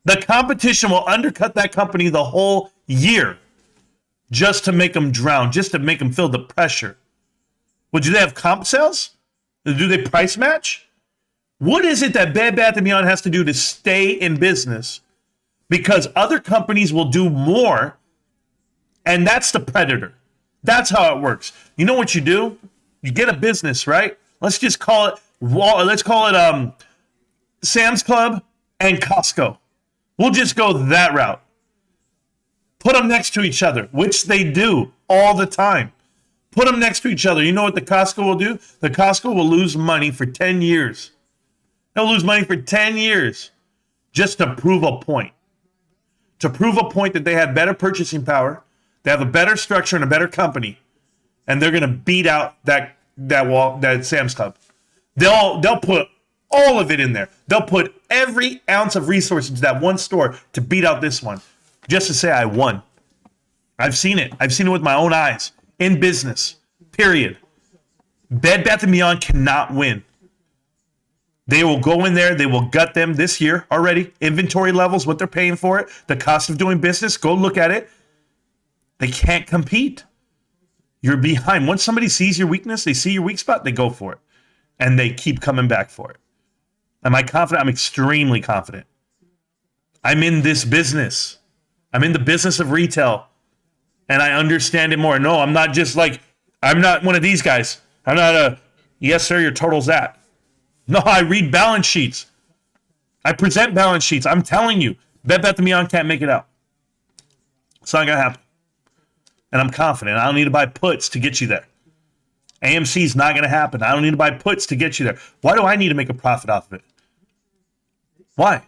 The competition will undercut that company the whole year just to make them drown, just to make them feel the pressure. Well, do they have comp sales? Do they price match? What is it that Bed Bath & Beyond has to do to stay in business? Because other companies will do more, and that's the predator. That's how it works. You know what you do? You get a business, right? Let's just call it Sam's Club and Costco. We'll just go that route. Put them next to each other, which they do all the time. Put them next to each other. You know what the Costco will do? The Costco will lose money for 10 years. They'll lose money for 10 years just to prove a point. To prove a point that they have better purchasing power, they have a better structure and a better company, and they're going to beat out that Sam's Club. They'll put all of it in there. They'll put every ounce of resources into that one store to beat out this one, just to say I won. I've seen it. I've seen it with my own eyes in business, period. Bed Bath & Beyond cannot win. They will go in there. They will gut them this year already. Inventory levels, what they're paying for it, the cost of doing business, go look at it. They can't compete. You're behind. Once somebody sees your weakness, they see your weak spot, they go for it. And they keep coming back for it. Am I confident? I'm extremely confident. I'm in this business. I'm in the business of retail. And I understand it more. No, I'm not one of these guys. I'm not yes, sir, your total's that. No, I read balance sheets. I present balance sheets. I'm telling you, Bed Bath & Beyond can't make it out. It's not going to happen. And I'm confident. I don't need to buy puts to get you there. AMC is not going to happen. I don't need to buy puts to get you there. Why do I need to make a profit off of it? Why?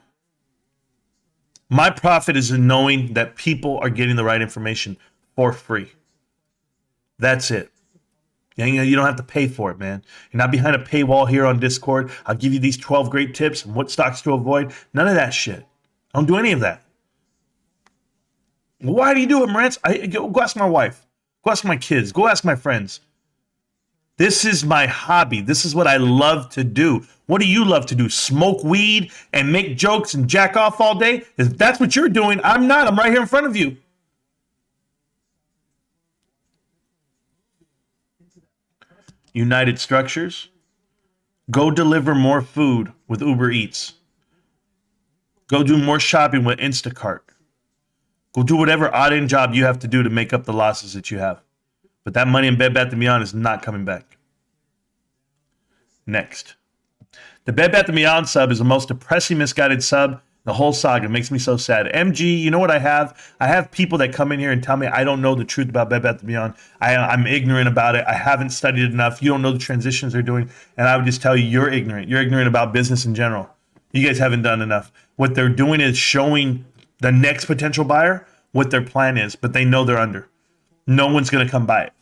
My profit is in knowing that people are getting the right information for free. That's it. You don't have to pay for it, man. You're not behind a paywall here on Discord. I'll give you these 12 great tips and what stocks to avoid. None of that shit. I don't do any of that. Why do you do it, Marantz? Go ask my wife. Go ask my kids. Go ask my friends. This is my hobby. This is what I love to do. What do you love to do? Smoke weed and make jokes and jack off all day? If that's what you're doing, I'm not. I'm right here in front of you. United Structures. Go deliver more food with Uber Eats. Go do more shopping with Instacart. Go do whatever odd-end job you have to do to make up the losses that you have. But that money in Bed Bath & Beyond is not coming back. Next. The Bed Bath & Beyond sub is the most depressing, misguided sub. The whole saga makes me so sad. MG, you know what I have? I have people that come in here and tell me I don't know the truth about Bed Bath & Beyond. I'm ignorant about it. I haven't studied it enough. You don't know the transitions they're doing. And I would just tell you, you're ignorant. You're ignorant about business in general. You guys haven't done enough. What they're doing is showing the next potential buyer what their plan is, but they know they're under. No one's going to come by it.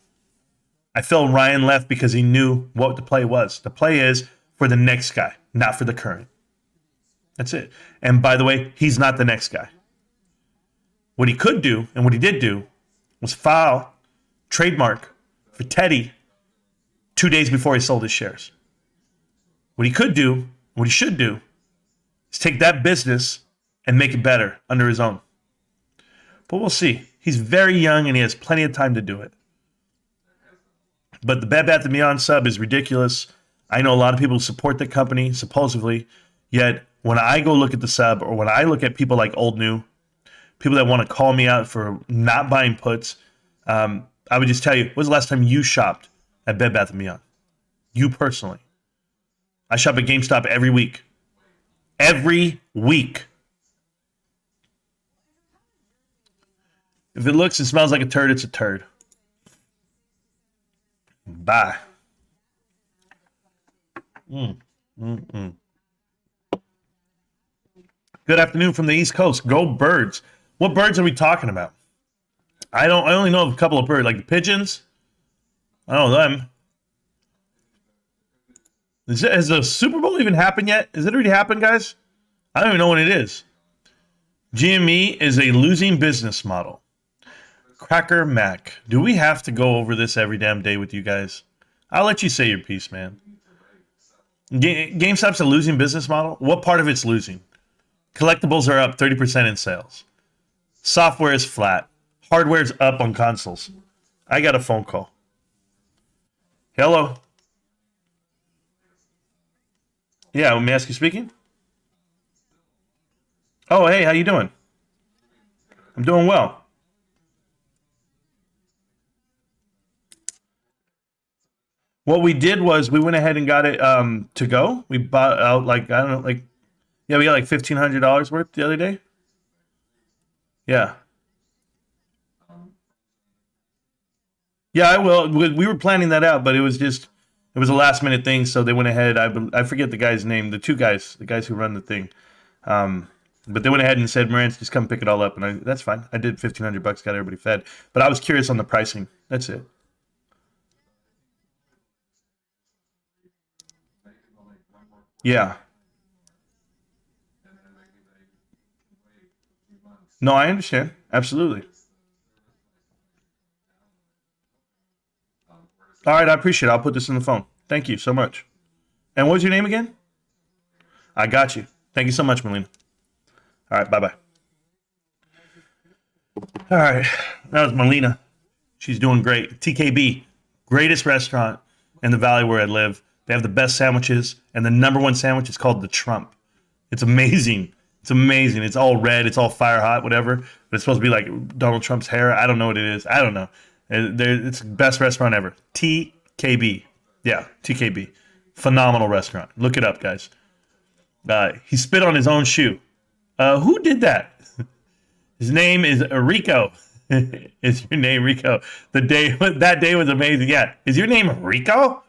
I feel Ryan left because he knew what the play was. The play is for the next guy, not for the current. That's it. And by the way, he's not the next guy. What he could do, and what he did do, was file trademark for Teddy 2 days before he sold his shares. What he could do, what he should do, is take that business and make it better under his own. But we'll see. He's very young and he has plenty of time to do it. But the Bed Bath & Beyond sub is ridiculous. I know a lot of people support the company, supposedly. Yet, when I go look at the sub, or when I look at people like Old New, people that want to call me out for not buying puts, I would just tell you, when was the last time you shopped at Bed Bath & Beyond? You personally. I shop at GameStop every week. Every week. If it looks and smells like a turd, it's a turd. Bye. Good afternoon from the East Coast. Go Birds. What birds are we talking about? I only know of a couple of birds, like the pigeons. I don't know them. Has the Super Bowl even happened yet? Has it already happened, guys? I don't even know when it is. GME is a losing business model. Cracker Mac. Do we have to go over this every damn day with you guys? I'll let you say your piece, man. GameStop's a losing business model. What part of it's losing? Collectibles are up 30% in sales. Software is flat. Hardware is up on consoles. I got a phone call. Hello. Yeah, may I ask you speaking? Oh, hey, how you doing? I'm doing well. What we did was we went ahead and got it to go. We bought out we got like $1,500 worth the other day. Yeah. Yeah, I will. We were planning that out, but it was a last minute thing, so they went ahead. I forget the guy's name, the guys who run the thing. But they went ahead and said, Marantz, just come pick it all up. And that's fine. I did $1,500, got everybody fed. But I was curious on the pricing. That's it. Yeah. No, I understand. Absolutely. All right, I appreciate it. I'll put this in the phone. Thank you so much. And what was your name again? I got you. Thank you so much, Melina. All right, bye-bye. All right, that was Melina. She's doing great. TKB, greatest restaurant in the valley where I live. They have the best sandwiches, and the number one sandwich is called the Trump. It's amazing. It's amazing. It's all red. It's all fire hot, whatever. But it's supposed to be like Donald Trump's hair. I don't know what it is. I don't know. It's the best restaurant ever. TKB. Yeah, TKB. Phenomenal restaurant. Look it up, guys. He spit on his own shoe. Who did that? His name is Rico. Is your name Rico? That day was amazing. Yeah. Is your name Rico?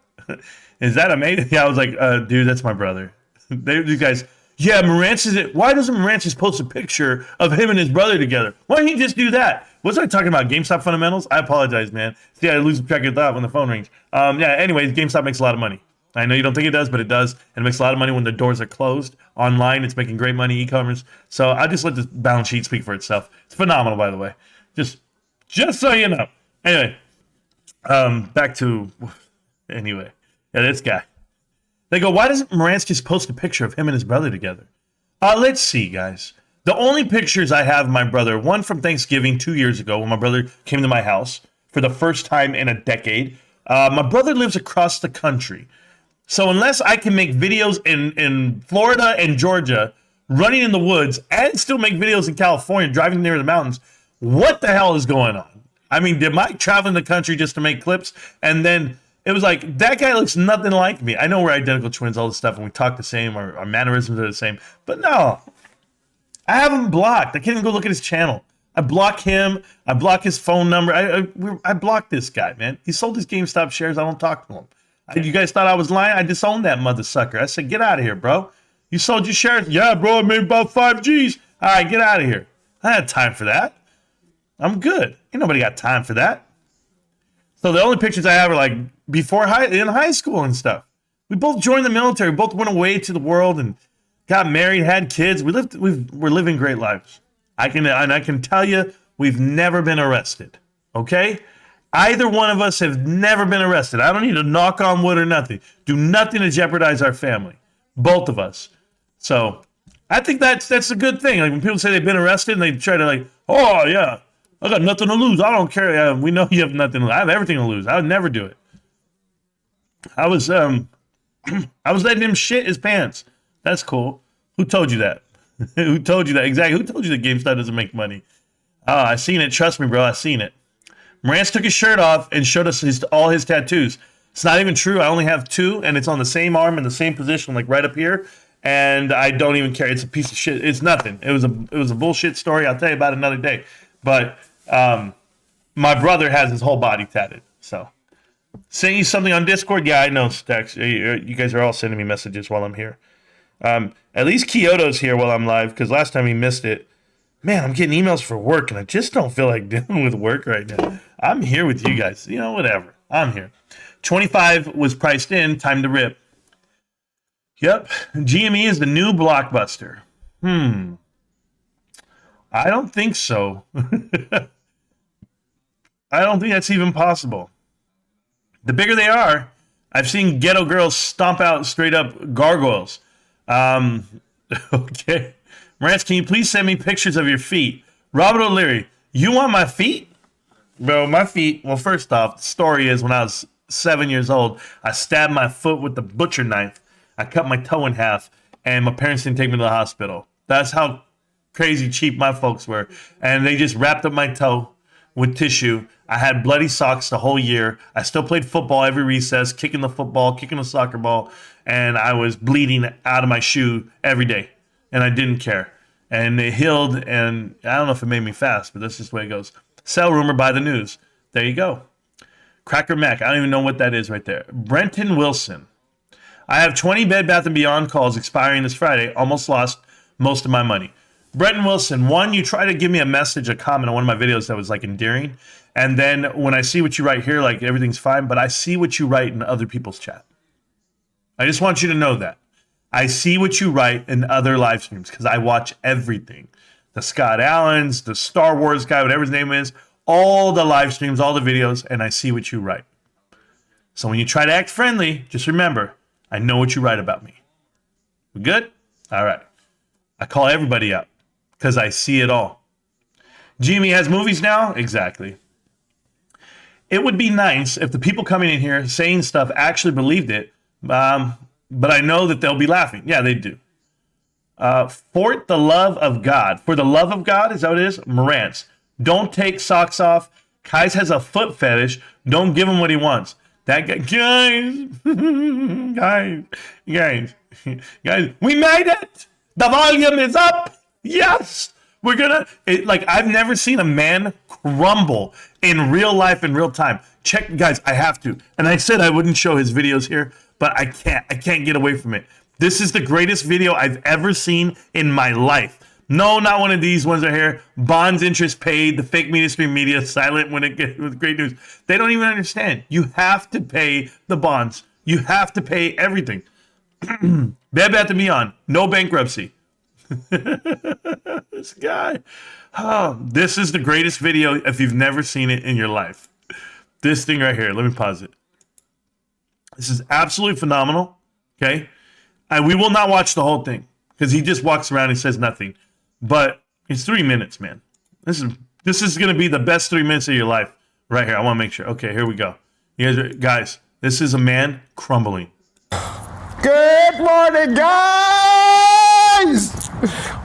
Is that amazing? Yeah, I was like, dude, that's my brother. These guys, yeah, Marantz is it. Why doesn't Marantz just post a picture of him and his brother together? Why don't he just do that? Was I talking about GameStop fundamentals? I apologize, man. See, I lose track of thought when the phone rings. Yeah, anyways, GameStop makes a lot of money. I know you don't think it does, but it does. And it makes a lot of money when the doors are closed. Online, it's making great money, e-commerce. So I'll just let the balance sheet speak for itself. It's phenomenal, by the way. Just so you know. Anyway, back to... Anyway, yeah, this guy. They go, why doesn't Marantz just post a picture of him and his brother together? Let's see, guys. The only pictures I have of my brother, one from Thanksgiving 2 years ago when my brother came to my house for the first time in a decade. My brother lives across the country. So unless I can make videos in Florida and Georgia, running in the woods, and still make videos in California, driving near the mountains, what the hell is going on? I mean, did Mike travel the country just to make clips? And then it was like, that guy looks nothing like me. I know we're identical twins, all this stuff, and we talk the same, our mannerisms are the same. But no, I have him blocked. I can't even go look at his channel. I block him. I block his phone number. I blocked this guy, man. He sold his GameStop shares. I don't talk to him. You guys thought I was lying? I disowned that mother sucker. I said, get out of here, bro. You sold your shares? Yeah, bro, I made about 5 G's. All right, get out of here. I had time for that. I'm good. Ain't nobody got time for that. So the only pictures I have are like before in high school and stuff. We both joined the military. We both went away to the world and got married, had kids. We're living great lives. I can tell you, we've never been arrested. Okay? Either one of us have never been arrested. I don't need to knock on wood or nothing. Do nothing to jeopardize our family. Both of us. So I think that's a good thing. Like when people say they've been arrested and they try to like, oh yeah, I got nothing to lose. I don't care. We know you have nothing to lose. I have everything to lose. I would never do it. I was letting him shit his pants. That's cool. Who told you that? Who told you that? Exactly. Who told you that GameStop doesn't make money? Oh, I seen it. Trust me, bro. I seen it. Marantz took his shirt off and showed us all his tattoos. It's not even true. I only have 2, and it's on the same arm in the same position, like right up here. And I don't even care. It's a piece of shit. It's nothing. It was a bullshit story. I'll tell you about it another day. But my brother has his whole body tatted. So send you something on Discord. Yeah, I know, Stacks. You guys are all sending me messages while I'm here. At least Kyoto's here while I'm live because last time he missed it. Man, I'm getting emails for work, and I just don't feel like dealing with work right now. I'm here with you guys. You know, whatever. I'm here. 25 was priced in. Time to rip. Yep. GME is the new blockbuster. I don't think so. I don't think that's even possible. The bigger they are, I've seen ghetto girls stomp out straight up gargoyles. Okay. Rantz, can you please send me pictures of your feet? Robert O'Leary, you want my feet? Bro, my feet, well, first off, the story is when I was 7 years old, I stabbed my foot with the butcher knife. I cut my toe in half, and my parents didn't take me to the hospital. That's how crazy cheap my folks were. And they just wrapped up my toe with tissue. I had bloody socks the whole year. I still played football every recess, kicking the football, kicking the soccer ball, and I was bleeding out of my shoe every day, and I didn't care. And it healed, and I don't know if it made me fast, but that's just the way it goes. Sell rumor, buy the news. There you go. Cracker Mac, I don't even know what that is right there. Brenton Wilson. I have 20 Bed Bath & Beyond calls expiring this Friday. Almost lost most of my money. Brenton Wilson, one, you try to give me a message, a comment on one of my videos that was like endearing. And then when I see what you write here, like everything's fine, but I see what you write in other people's chat. I just want you to know that. I see what you write in other live streams because I watch everything. The Scott Allens, the Star Wars guy, whatever his name is, all the live streams, all the videos, and I see what you write. So when you try to act friendly, just remember, I know what you write about me. We good? All right. I call everybody out because I see it all. GME has movies now? Exactly. It would be nice if the people coming in here saying stuff actually believed it, but I know that they'll be laughing. Yeah, they do. For the love of God. For the love of God, is that what it is? Marantz. Don't take socks off. Kais has a foot fetish. Don't give him what he wants. That guy, guys, we made it. The volume is up. Yes. We're gonna, I've never seen a man crumble in real life, in real time. Check, guys, I have to. And I said I wouldn't show his videos here, but I can't get away from it. This is the greatest video I've ever seen in my life. No, not one of these ones right here. Bonds interest paid, the fake mainstream media silent when it gets with great news. They don't even understand. You have to pay the bonds. You have to pay everything. Bed Bath & Beyond, no bankruptcy. This guy. Oh, this is the greatest video if you've never seen it in your life. This thing right here. Let me pause it. This is absolutely phenomenal. Okay. We will not watch the whole thing because he just walks around and says nothing. But it's 3 minutes, man. This is going to be the best 3 minutes of your life right here. I want to make sure. Okay, here we go. Guys, this is a man crumbling. Good morning, guys!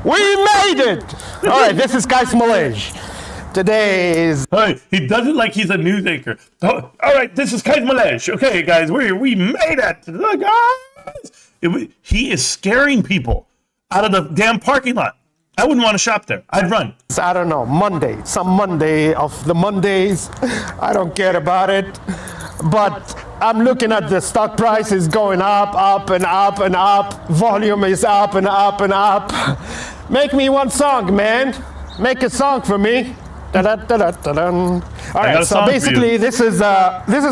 We made it! All right, this is Kais Malaysia. Today is... Hey, he does it like he's a news anchor. Oh, all right, this is Kais Malaysia. Okay, guys, we made it. Guys. He is scaring people out of the damn parking lot. I wouldn't want to shop there. I'd run. I don't know, Monday. Some Monday of the Mondays. I don't care about it. But I'm looking at the stock price is going up, up and up and up. Volume is up and up and up. Make me one song, man. Make a song for me. All right, so basically this is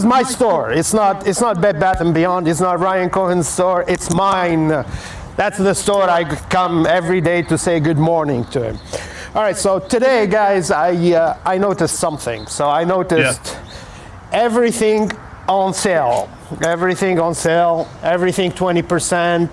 my store. It's not Bed Bath & Beyond. It's not Ryan Cohen's store. It's mine. That's the store I come every day to say good morning to him. All right, so today, guys, I noticed something. So I noticed everything on sale. Everything on sale. Everything 20%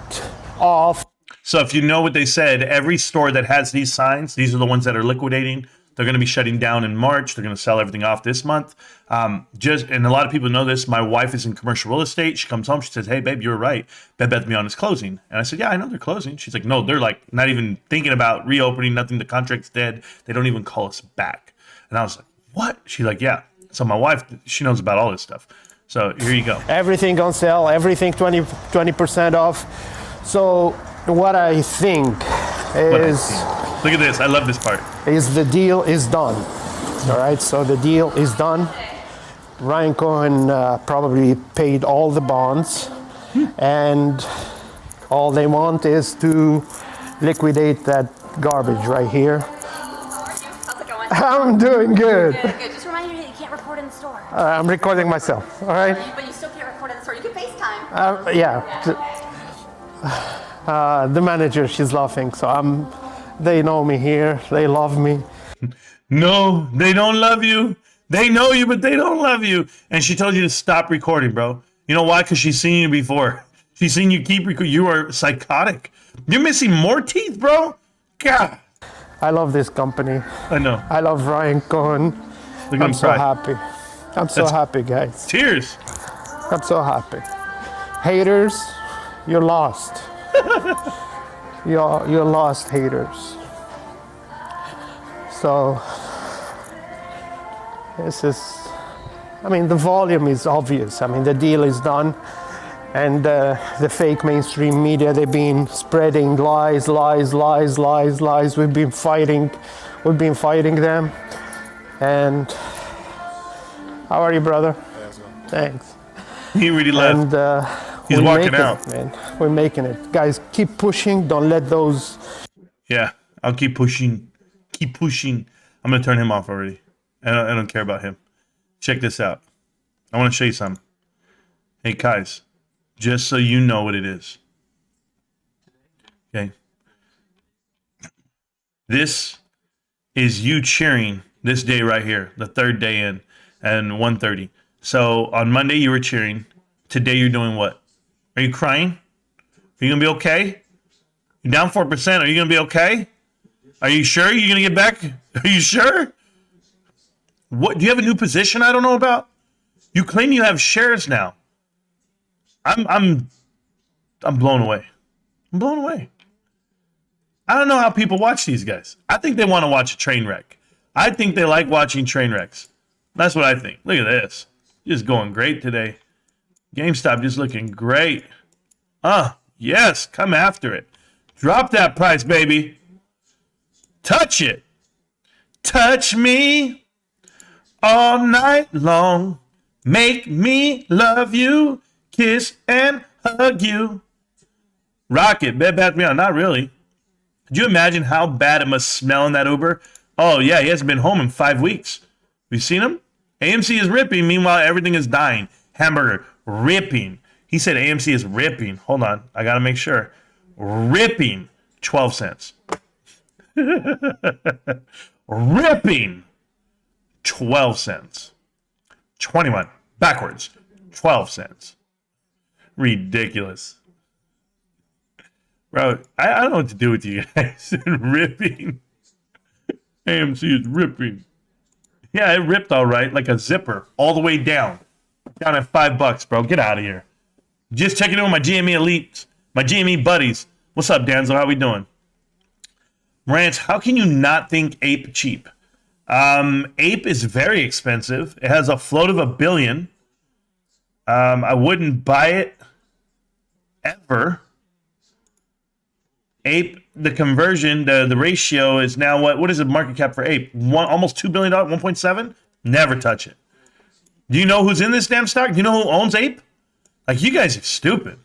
off. So if you know what they said, every store that has these signs, these are the ones that are liquidating. They're going to be shutting down in March. They're going to sell everything off this month. And a lot of people know this. My wife is in commercial real estate. She comes home. She says, "Hey, babe, you were right. Bed Bath & Beyond is closing." And I said, "Yeah, I know they're closing." She's like, "No, they're like not even thinking about reopening. Nothing. The contract's dead. They don't even call us back." And I was like, "What?" She's like, "Yeah." So my wife, she knows about all this stuff. So here you go. Everything on sale. Everything 20% off. So what I think is... Look at this. I love this part. Is the deal is done. All right, so the deal is done. Ryan Cohen probably paid all the bonds, and all they want is to liquidate that garbage right here. How's it going? I'm doing good. Good. Just remind you that you can't record in the store. I'm recording myself, all right? But you still can't record in the store. You can FaceTime. Yeah. The manager, she's laughing, so I'm They know me here. They love me. No, they don't love you. They know you, but they don't love you. And she told you to stop recording, bro. You know why? Because she's seen you before. She's seen you keep recording. You are psychotic. You're missing more teeth, bro. God. I love this company. I know. I love Ryan Cohen. Look at I'm him so cry. happy. I'm so happy, guys. Tears. I'm so happy. Haters, you're lost. You're lost, haters. So this is, I mean, the volume is obvious. I mean, the deal is done, and the fake mainstream media, they've been spreading lies. We've been fighting them. And how are you, brother? Thanks. He really left. And He's we're walking making out. it, man. We're making it. Guys, keep pushing. Don't let those. Yeah, I'll keep pushing. Keep pushing. I'm going to turn him off already. I don't care about him. Check this out. I want to show you something. Hey, guys, just so you know what it is. Okay. This is you cheering this day right here, the third day in, and 1:30. So on Monday you were cheering. Today you're doing what? Are you crying? Are you going to be okay? You're down 4%. Are you going to be okay? Are you sure you're going to get back? Are you sure? What? Do you have a new position I don't know about? You claim you have shares now. I'm blown away. I'm blown away. I don't know how people watch these guys. I think they want to watch a train wreck. I think they like watching train wrecks. That's what I think. Look at this. Just going great today. GameStop just looking great. Yes, come after it. Drop that price, baby. Touch it. Touch me all night long. Make me love you. Kiss and hug you. Rock it. Bed Bath & Beyond. Not really. Could you imagine how bad it must smell in that Uber? Oh, yeah, he hasn't been home in 5 weeks. Have you seen him? AMC is ripping. Meanwhile, everything is dying. Hamburger, ripping. He said AMC is ripping. Hold on. I got to make sure. Ripping 12 cents. Ripping 12 cents. 21. Backwards. 12 cents. Ridiculous. Bro, I don't know what to do with you guys. Ripping. AMC is ripping. Yeah, it ripped all right, like a zipper, all the way down. Down at $5, bro. Get out of here. Just checking in with my GME elites, my GME buddies. What's up, Danzo? How we doing? Marantz, how can you not think Ape cheap? Ape is very expensive. It has a float of $1 billion. I wouldn't buy it ever. Ape, the conversion, the ratio is now what? What is the market cap for Ape? Almost $2 billion, 1.7? Never touch it. Do you know who's in this damn stock? Do you know who owns Ape? Like, you guys are stupid.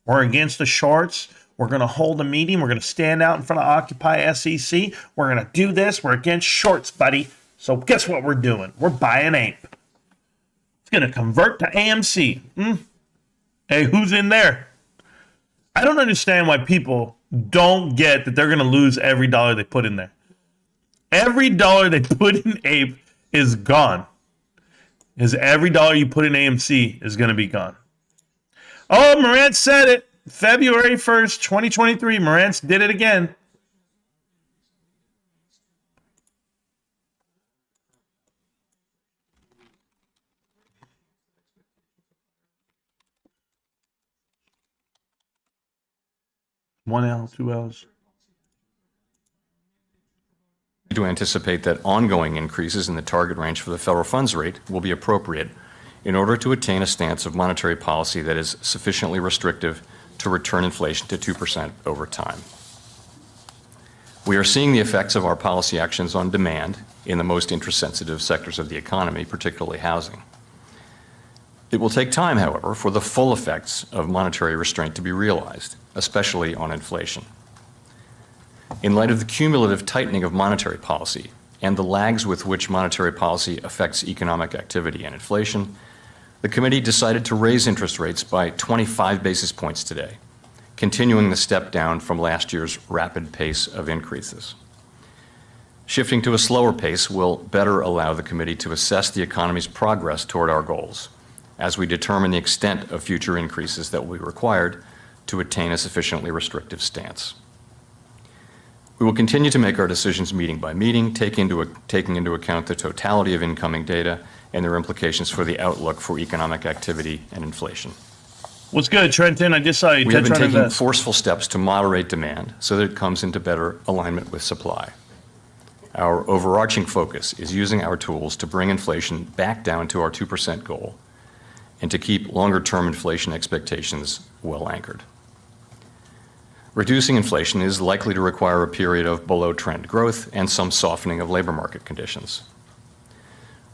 We're against the shorts. We're going to hold a meeting. We're going to stand out in front of Occupy SEC. We're going to do this. We're against shorts, buddy. So guess what we're doing? We're buying Ape. It's going to convert to AMC. Hey, who's in there? I don't understand why people don't get that they're going to lose every dollar they put in there. Every dollar they put in Ape is gone. Because every dollar you put in AMC is going to be gone. Oh, Marantz said it. February 1st, 2023. Marantz did it again. One L, 2 L's. We do anticipate that ongoing increases in the target range for the federal funds rate will be appropriate in order to attain a stance of monetary policy that is sufficiently restrictive to return inflation to 2% over time. We are seeing the effects of our policy actions on demand in the most interest-sensitive sectors of the economy, particularly housing. It will take time, however, for the full effects of monetary restraint to be realized, especially on inflation. In light of the cumulative tightening of monetary policy and the lags with which monetary policy affects economic activity and inflation, the committee decided to raise interest rates by 25 basis points today, continuing the step down from last year's rapid pace of increases. Shifting to a slower pace will better allow the committee to assess the economy's progress toward our goals as we determine the extent of future increases that will be required to attain a sufficiently restrictive stance. We will continue to make our decisions meeting by meeting, taking into account the totality of incoming data and their implications for the outlook for economic activity and inflation. What's good, Trenton? I just saw you. We have been Tetron taking Invest. forceful steps to moderate demand so that it comes into better alignment with supply. Our overarching focus is using our tools to bring inflation back down to our 2% goal and to keep longer-term inflation expectations well anchored. Reducing inflation is likely to require a period of below-trend growth and some softening of labor market conditions.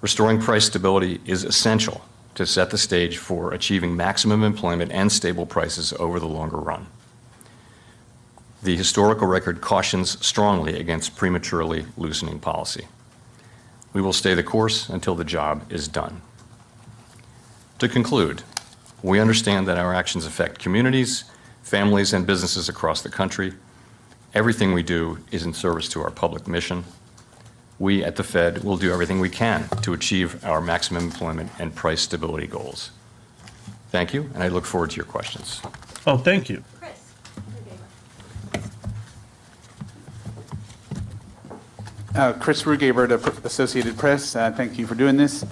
Restoring price stability is essential to set the stage for achieving maximum employment and stable prices over the longer run. The historical record cautions strongly against prematurely loosening policy. We will stay the course until the job is done. To conclude, we understand that our actions affect communities, families, and businesses across the country. Everything we do is in service to our public mission. We at the Fed will do everything we can to achieve our maximum employment and price stability goals. Thank you, and I look forward to your questions. Oh, thank you. Chris. Chris Rugaber, the Associated Press. Thank you for doing this.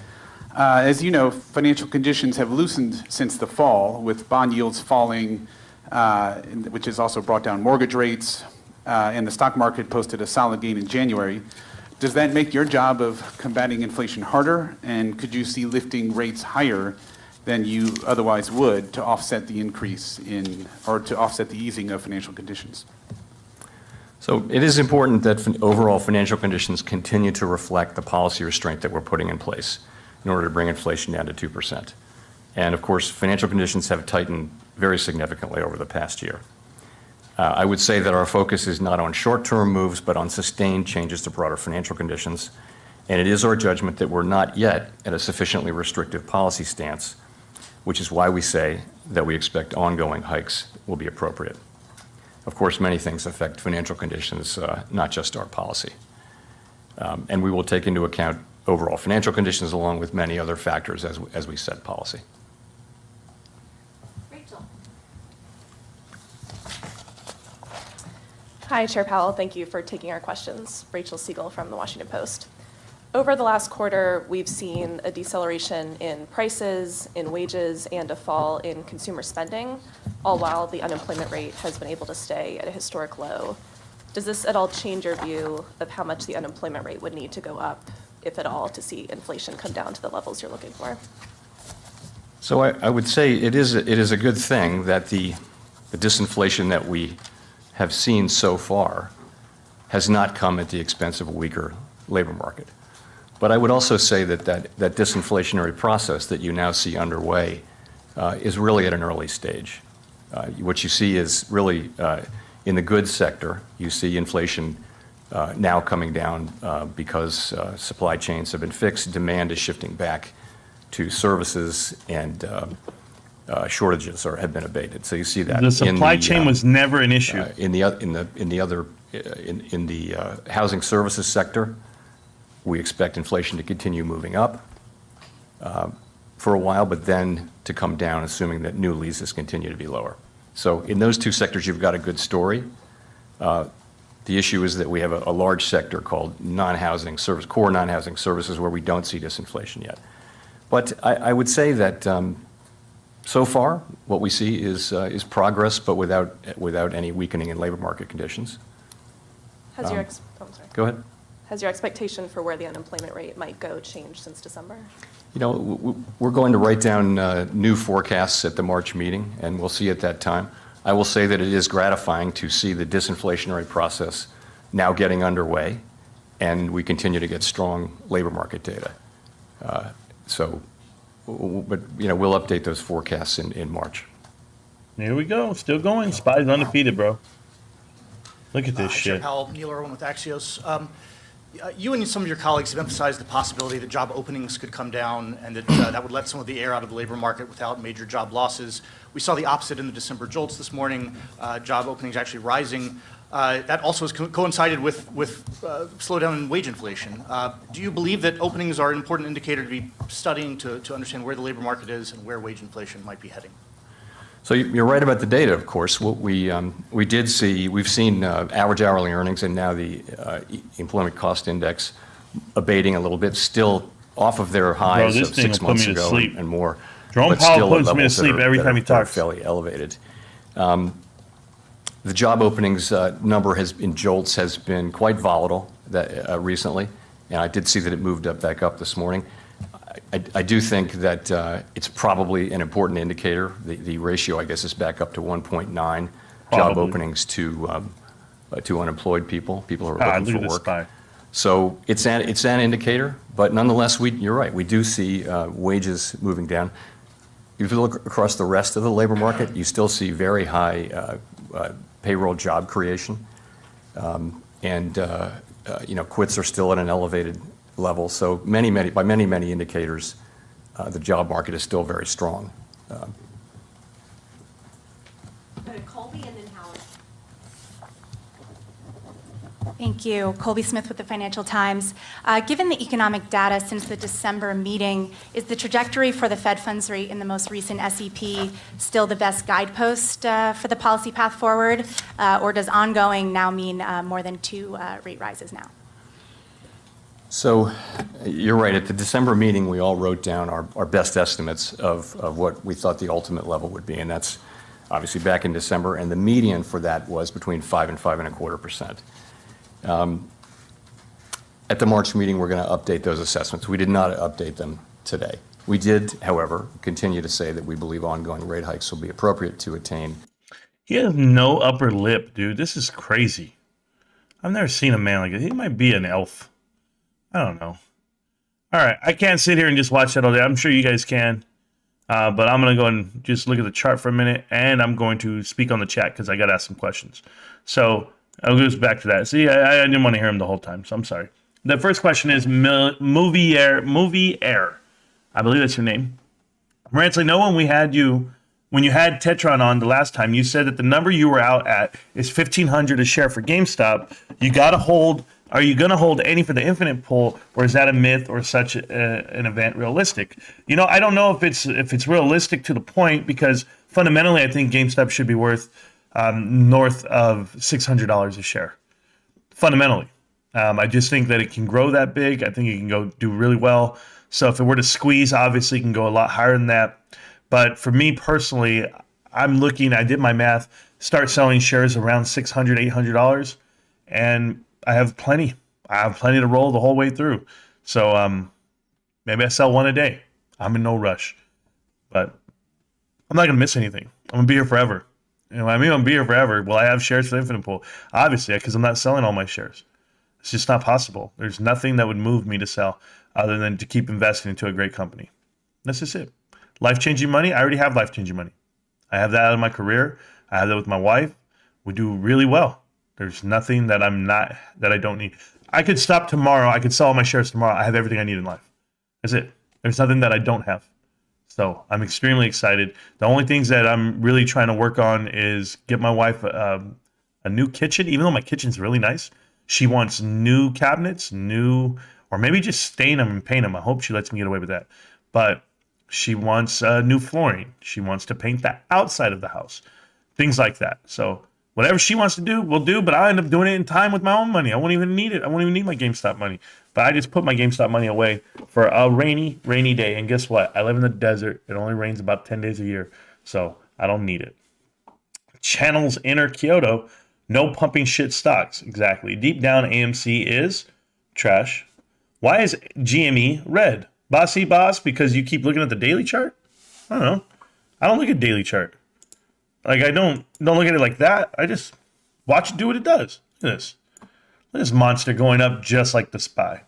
As you know, financial conditions have loosened since the fall, with bond yields falling, which has also brought down mortgage rates, and the stock market posted a solid gain in January. Does that make your job of combating inflation harder, and could you see lifting rates higher than you otherwise would to offset the increase in, or to offset the easing of financial conditions? So it is important that overall financial conditions continue to reflect the policy restraint that we're putting in place in order to bring inflation down to 2%. And of course, financial conditions have tightened very significantly over the past year. I would say that our focus is not on short-term moves, but on sustained changes to broader financial conditions. And it is our judgment that we're not yet at a sufficiently restrictive policy stance, which is why we say that we expect ongoing hikes will be appropriate. Of course, many things affect financial conditions, not just our policy. And we will take into account overall financial conditions along with many other factors as we set policy. Rachel. Hi, Chair Powell. Thank you for taking our questions. Rachel Siegel from the Washington Post. Over the last quarter, we've seen a deceleration in prices, in wages, and a fall in consumer spending, all while the unemployment rate has been able to stay at a historic low. Does this at all change your view of how much the unemployment rate would need to go up, if at all, to see inflation come down to the levels you're looking for? So I would say it is a good thing that the disinflation that we have seen so far has not come at the expense of a weaker labor market. But I would also say that disinflationary process that you now see underway is really at an early stage. What you see is really in the goods sector, you see inflation now coming down because supply chains have been fixed, demand is shifting back to services, and shortages have been abated. So you see that The supply chain was never an issue. in the housing services sector. We expect inflation to continue moving up for a while, but then to come down, assuming that new leases continue to be lower. So in those two sectors, you've got a good story. The issue is that we have a large sector called non-housing service, core non-housing services, where we don't see disinflation yet. But I would say that so far, what we see is progress, but without any weakening in labor market conditions. Has your Go ahead. Has your expectation for where the unemployment rate might go changed since December? You know, we're going to write down new forecasts at the March meeting, and we'll see at that time. I will say that it is gratifying to see the disinflationary process now getting underway, and we continue to get strong labor market data. But you know, we'll update those forecasts in March. Here we go. Still going. Spies undefeated, bro. Look at this Chair shit. Powell, Neil Irwin with Axios. You and some of your colleagues have emphasized the possibility that job openings could come down and that would let some of the air out of the labor market without major job losses. We saw the opposite in the December JOLTS this morning, job openings actually rising. That also has coincided with slowdown in wage inflation. Do you believe that openings are an important indicator to be studying to understand where the labor market is and where wage inflation might be heading? So you're right about the data, of course. What we've seen average hourly earnings and now the employment cost index abating a little bit, still off of their highs of 6 months ago and more. Jerome but Powell still at puts me to levels sleep that are- every that time are- he that are talks. fairly elevated. The job openings number in JOLTS has been quite volatile recently, and I did see that it moved back up this morning. I do think that it's probably an important indicator. The ratio, I guess, is back up to 1.9 job Probably. openings to unemployed people who are looking look for at this work. spy. So it's an indicator, but nonetheless, you're right. We do see wages moving down. If you look across the rest of the labor market, you still see very high payroll job creation, and quits are still at an elevated level. So by many indicators, the job market is still very strong. Go to Colby and then Howard. Thank you. Colby Smith with the Financial Times. Given the economic data since the December meeting, is the trajectory for the Fed funds rate in the most recent SEP still the best guidepost for the policy path forward? Or does ongoing now mean more than 2 rate rises now? So you're right. At the December meeting, we all wrote down our best estimates of what we thought the ultimate level would be, and that's obviously back in December, and the median for that was between 5 and 5.25%. At the March meeting, we're going to update those assessments. We did not update them today. We did, however, continue to say that we believe ongoing rate hikes will be appropriate to attain. He has no upper lip, dude. This is crazy. I've never seen a man like this. He might be an elf. I don't know. All right, I can't sit here and just watch that all day. I'm sure you guys can. But I'm going to go and just look at the chart for a minute, and I'm going to speak on the chat because I got to ask some questions. So I'll go back to that. See, I didn't want to hear him the whole time, so I'm sorry. The first question is Movie Air. I believe that's your name. Marantz, I know when you had Tetron on the last time, you said that the number you were out at is $1,500 a share for GameStop. You got to hold. Are you going to hold any for the infinite pool, or is that a myth or such an event realistic? I don't know if it's realistic to the point, because fundamentally I think GameStop should be worth north of $600 a share. Fundamentally, I just think that it can grow that big. I think it can go do really well. So if it were to squeeze, obviously it can go a lot higher than that. But for me personally, I did my math, start selling shares around $600, $800, and I have plenty to roll the whole way through. So maybe I sell one a day. I'm in no rush, but I'm not going to miss anything. I'm going to be here forever. I'm going to be here forever. Will I have shares for the infinite pool? Obviously, because I'm not selling all my shares. It's just not possible. There's nothing that would move me to sell other than to keep investing into a great company. That's just it. Life-changing money? I already have life-changing money. I have that out of my career. I have that with my wife. We do really well. There's nothing that I don't need. I could stop tomorrow. I could sell all my shares tomorrow. I have everything I need in life. That's it. There's nothing that I don't have. So I'm extremely excited. The only things that I'm really trying to work on is get my wife a new kitchen. Even though my kitchen's really nice, she wants new cabinets, or maybe just stain them and paint them. I hope she lets me get away with that. But she wants new flooring. She wants to paint the outside of the house. Things like that. So whatever she wants to do, we'll do, but I'll end up doing it in time with my own money. I won't even need it. I won't even need my GameStop money. But I just put my GameStop money away for a rainy day. And guess what? I live in the desert. It only rains about 10 days a year. So I don't need it. Channels Inner Kyoto. No pumping shit stocks. Exactly. Deep down, AMC is trash. Why is GME red? Bossy boss, because you keep looking at the daily chart? I don't know. I don't look at daily chart. Like, I don't look at it like that. I just watch it do what it does. Look at this. Look at this monster going up just like the SPY.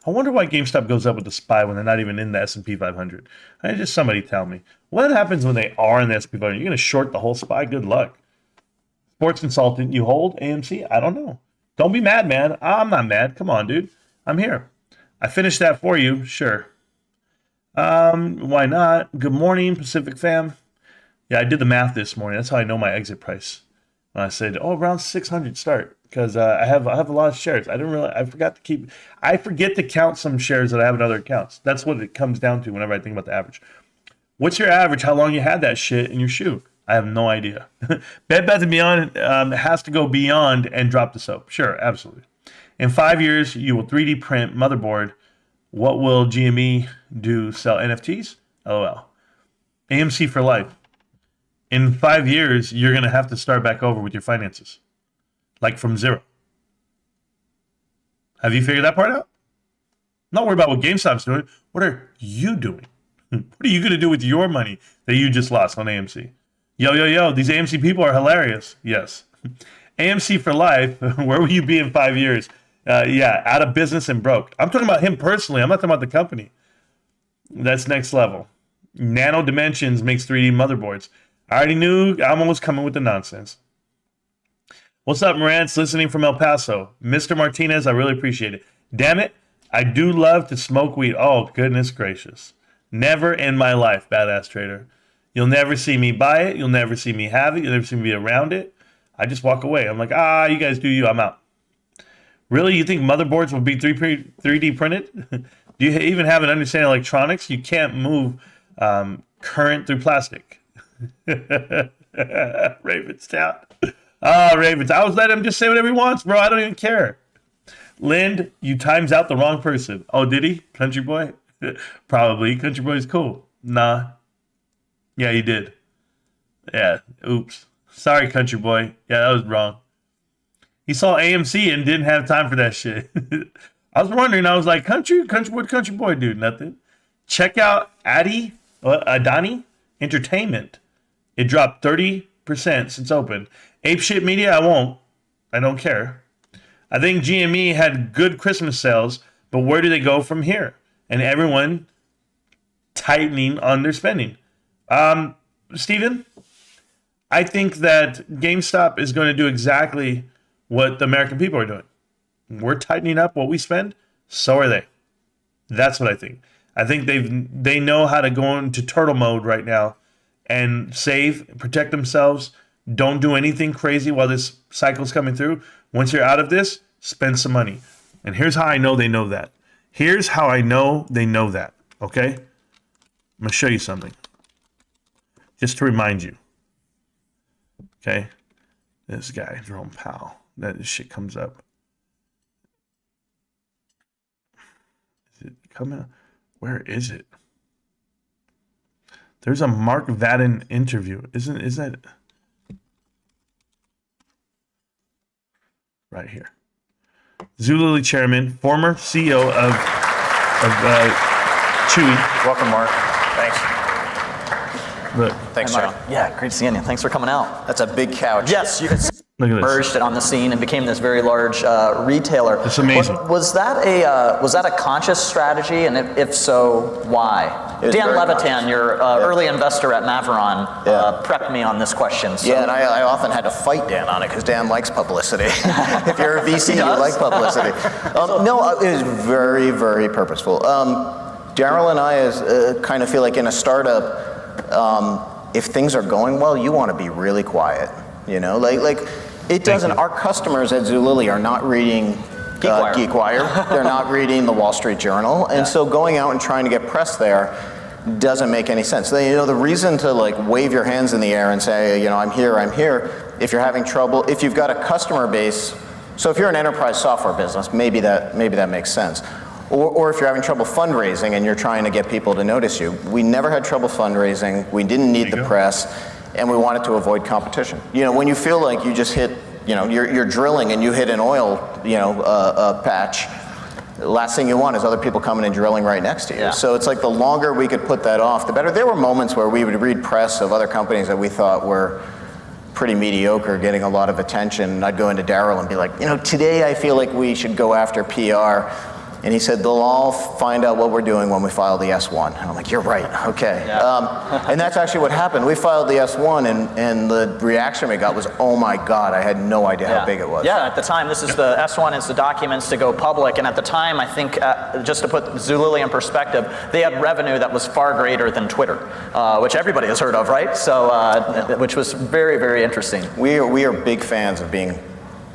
I wonder why GameStop goes up with the SPY when they're not even in the S&P 500. Just somebody tell me. What happens when they are in the S&P 500? You're going to short the whole SPY? Good luck. Sports consultant, you hold AMC? I don't know. Don't be mad, man. I'm not mad. Come on, dude. I'm here. I finished that for you. Sure. Why not? Good morning, Pacific fam. Yeah, I did the math this morning. That's how I know my exit price. And I said, around 600 start because I have a lot of shares. I forget to count some shares that I have in other accounts. That's what it comes down to whenever I think about the average. What's your average? How long you had that shit in your shoe? I have no idea. Bed Bath & Beyond has to go beyond and drop the soap. Sure, absolutely. In 5 years, you will 3D print motherboard. What will GME do? Sell NFTs? LOL. AMC for life. In 5 years, you're going to have to start back over with your finances. Like from zero. Have you figured that part out? I'm not worried about what GameStop's doing. What are you doing? What are you going to do with your money that you just lost on AMC? Yo, these AMC people are hilarious. Yes. AMC for life, where will you be in 5 years? Out of business and broke. I'm talking about him personally. I'm not talking about the company. That's next level. Nano Dimensions makes 3D motherboards. I already knew I'm almost coming with the nonsense. What's up, Marantz? Listening from El Paso. Mr. Martinez, I really appreciate it. Damn it, I do love to smoke weed. Oh, goodness gracious. Never in my life, badass trader. You'll never see me buy it. You'll never see me have it. You'll never see me be around it. I just walk away. I'm like, you guys do you. I'm out. Really? You think motherboards will be 3D printed? Do you even have an understanding of electronics? You can't move current through plastic. Ravens down. Ravens. I was letting him just say whatever he wants, bro. I don't even care. Lind, you times out the wrong person. Oh, did he? Country boy? Probably. Country boy's cool. Nah. Yeah, he did. Yeah. Oops. Sorry, country boy. Yeah, that was wrong. He saw AMC and didn't have time for that shit. I was wondering. I was like, country boy, dude. Nothing. Check out Adani Entertainment. It dropped 30% since open. Ape Shit Media, I won't. I don't care. I think GME had good Christmas sales, but where do they go from here? And everyone tightening on their spending. Steven, I think that GameStop is going to do exactly what the American people are doing. We're tightening up what we spend, so are they. That's what I think. I think they know how to go into turtle mode right now and save, protect themselves. Don't do anything crazy while this cycle's coming through. Once you're out of this, spend some money. And here's how I know they know that. Here's how I know they know that, okay? I'm going to show you something. Just to remind you. Okay? This guy, Jerome Powell. That shit comes up. Is it coming? Where is it? There's a Mark Vadden interview. Is that right here? Zulily chairman, former CEO of Chewy. Welcome, Mark. Thanks. Look. Thanks, John. Yeah, great seeing you. Thanks for coming out. That's a big couch. Yes, you can see Look at this. emerged on the scene and became this very large retailer. It's amazing. Was that a conscious strategy, and if so, why? Dan Levitan, your early investor at Maveron, prepped me on this question. So. Yeah, and I often had to fight Dan on it because Dan likes publicity. If you're a VC, you like publicity. No, it was very, very purposeful. Daryl and I kind of feel like in a startup, if things are going well, you want to be really quiet. You know, like it doesn't. Our customers at Zulily are not reading GeekWire. They're not reading the Wall Street Journal, and so going out and trying to get press there doesn't make any sense. The reason to like wave your hands in the air and say, I'm here. If you're having trouble, if you've got a customer base, so if you're an enterprise software business, maybe that makes sense. Or if you're having trouble fundraising and you're trying to get people to notice you. We never had trouble fundraising. We didn't need the press. And we wanted to avoid competition. When you feel like you just hit, you're drilling and you hit an oil, patch, the last thing you want is other people coming and drilling right next to you. Yeah. So it's like the longer we could put that off, the better. There were moments where we would read press of other companies that we thought were pretty mediocre, getting a lot of attention. And I'd go into Daryl and be like, today I feel like we should go after PR. And he said, they'll all find out what we're doing when we file the S1. And I'm like, you're right, okay. Yeah. And that's actually what happened. We filed the S1 and the reaction we got was, oh my God, I had no idea how big it was. Yeah, at the time, this is the S1, it's the documents to go public. And at the time, I think, just to put Zulily in perspective, they had revenue that was far greater than Twitter, which everybody has heard of, right? So, which was very, very interesting. We are big fans of being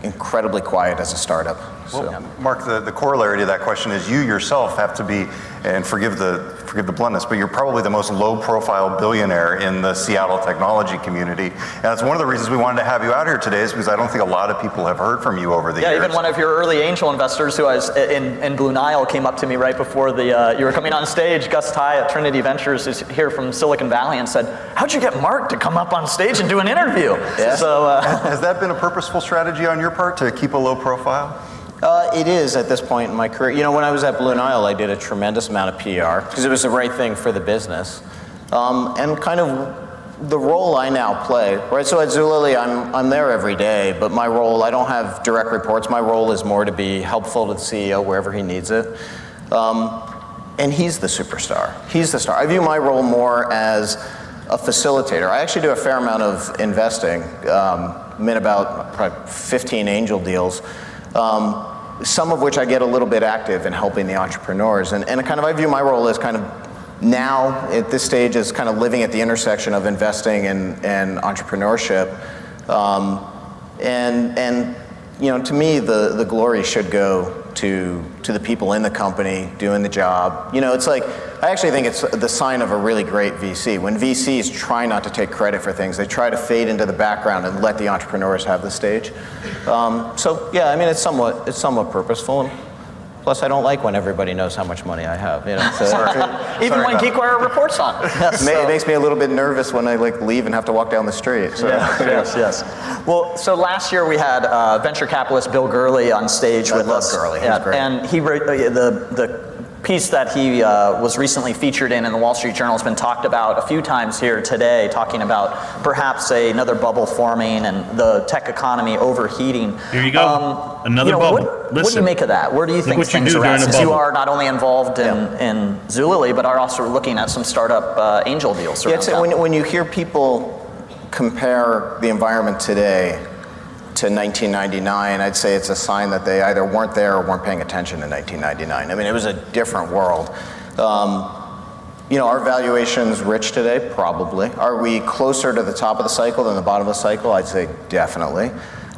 incredibly quiet as a startup. Well, Mark, the corollary to that question is you yourself have to be, and forgive the bluntness, but you're probably the most low-profile billionaire in the Seattle technology community. And that's one of the reasons we wanted to have you out here today, is because I don't think a lot of people have heard from you over the years. Yeah, even one of your early angel investors who was in Blue Nile came up to me right before you were coming on stage. Gus Ty at Trinity Ventures is here from Silicon Valley and said, how'd you get Mark to come up on stage and do an interview? Yeah. So, has that been a purposeful strategy on your part to keep a low profile? It is at this point in my career. You know, when I was at Blue Nile, I did a tremendous amount of PR because it was the right thing for the business. And kind of the role I now play, right? So at Zulily, I'm there every day, but my role, I don't have direct reports. My role is more to be helpful to the CEO wherever he needs it. And he's the superstar. He's the star. I view my role more as a facilitator. I actually do a fair amount of investing. I'm in about probably 15 angel deals. Some of which I get a little bit active in helping the entrepreneurs. And kind of I view my role as kind of now at this stage as kind of living at the intersection of investing and entrepreneurship. And you know, to me, the glory should go to the people in the company doing the job. You know, it's like, I actually think it's the sign of a really great VC. When VCs try not to take credit for things, they try to fade into the background and let the entrepreneurs have the stage. So yeah, I mean, it's somewhat purposeful. Plus, I don't like when everybody knows how much money I have. You know, so even when GeekWire reports on it. It makes me a little bit nervous when I leave and have to walk down the street. So. Yes. Well, so last year we had venture capitalist Bill Gurley on stage with us. Gurley. He's great. And he wrote the piece that he was recently featured in the Wall Street Journal has been talked about a few times here today, talking about perhaps another bubble forming and the tech economy overheating. Here you go. Another bubble. What do you make of that? Where do you think things are at? Since you are not only involved in Zulily, but are also looking at some startup angel deals. Yeah, when you hear people compare the environment today to 1999, I'd say it's a sign that they either weren't there or weren't paying attention in 1999. I mean, it was a different world. You know, are valuations rich today? Probably. Are we closer to the top of the cycle than the bottom of the cycle? I'd say definitely.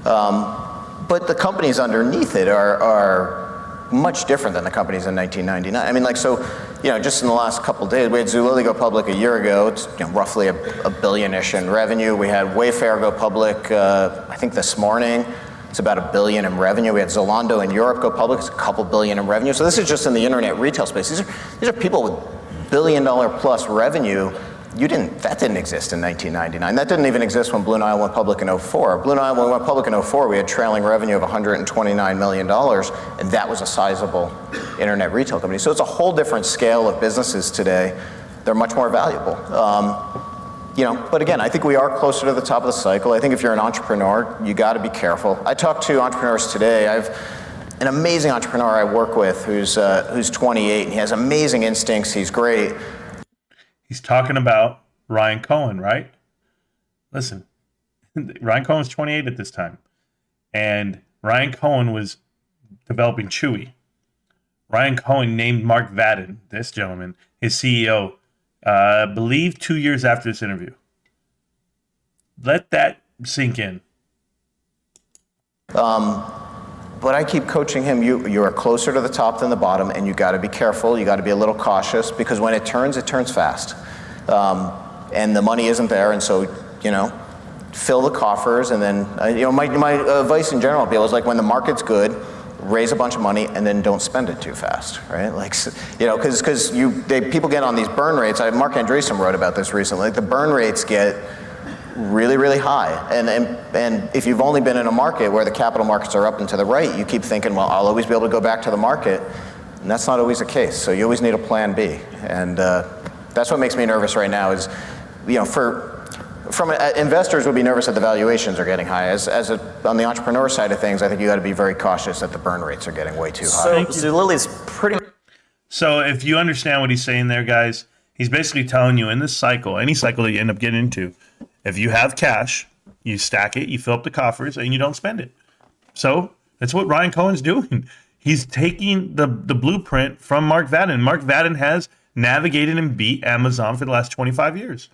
But the companies underneath it are much different than the companies in 1999. I mean, like, so, you know, just in the last couple of days, we had Zulily go public a year ago. It's, you know, roughly a billion-ish in revenue. We had Wayfair go public, I think this morning. It's about $1 billion in revenue. We had Zalando in Europe go public. It's a couple billion in revenue. So this is just in the internet retail space. These are people with $1 billion plus revenue. That didn't exist in 1999. That didn't even exist when Blue Nile went public in 2004. Blue Nile, when we went public in 2004, we had trailing revenue of $129 million, and that was a sizable internet retail company. So it's a whole different scale of businesses today. They're much more valuable. You know, but again, I think we are closer to the top of the cycle. I think if you're an entrepreneur, you got to be careful. I talked to entrepreneurs today. I have an amazing entrepreneur I work with who's 28, and he has amazing instincts. He's great. He's talking about Ryan Cohen, right? Listen, Ryan Cohen's 28 at this time. And Ryan Cohen was developing Chewy. Ryan Cohen named Mark Vadden, this gentleman, his CEO, I believe 2 years after this interview. Let that sink in. But I keep coaching him, you are closer to the top than the bottom, and you got to be careful, you got to be a little cautious, because when it turns fast. And the money isn't there, and so, you know, fill the coffers, and then, you know, my advice in general, Bill, is like when the market's good, raise a bunch of money, and then don't spend it too fast, right? Like, you know, because people get on these burn rates. Mark Andreessen wrote about this recently. Like, the burn rates get really, really high. And if you've only been in a market where the capital markets are up and to the right, you keep thinking, well, I'll always be able to go back to the market. And that's not always the case. So you always need a plan B. And that's what makes me nervous right now is, you know, for from investors would be nervous that the valuations are getting high. On the entrepreneur side of things, I think you got to be very cautious that the burn rates are getting way too high. So Zulily's pretty. So if you understand what he's saying there, guys, he's basically telling you in this cycle, any cycle that you end up getting into, if you have cash, you stack it, you fill up the coffers, and you don't spend it. So that's what Ryan Cohen's doing. He's taking the blueprint from Mark Vadden. Mark Vadden has navigated and beat Amazon for the last 25 years.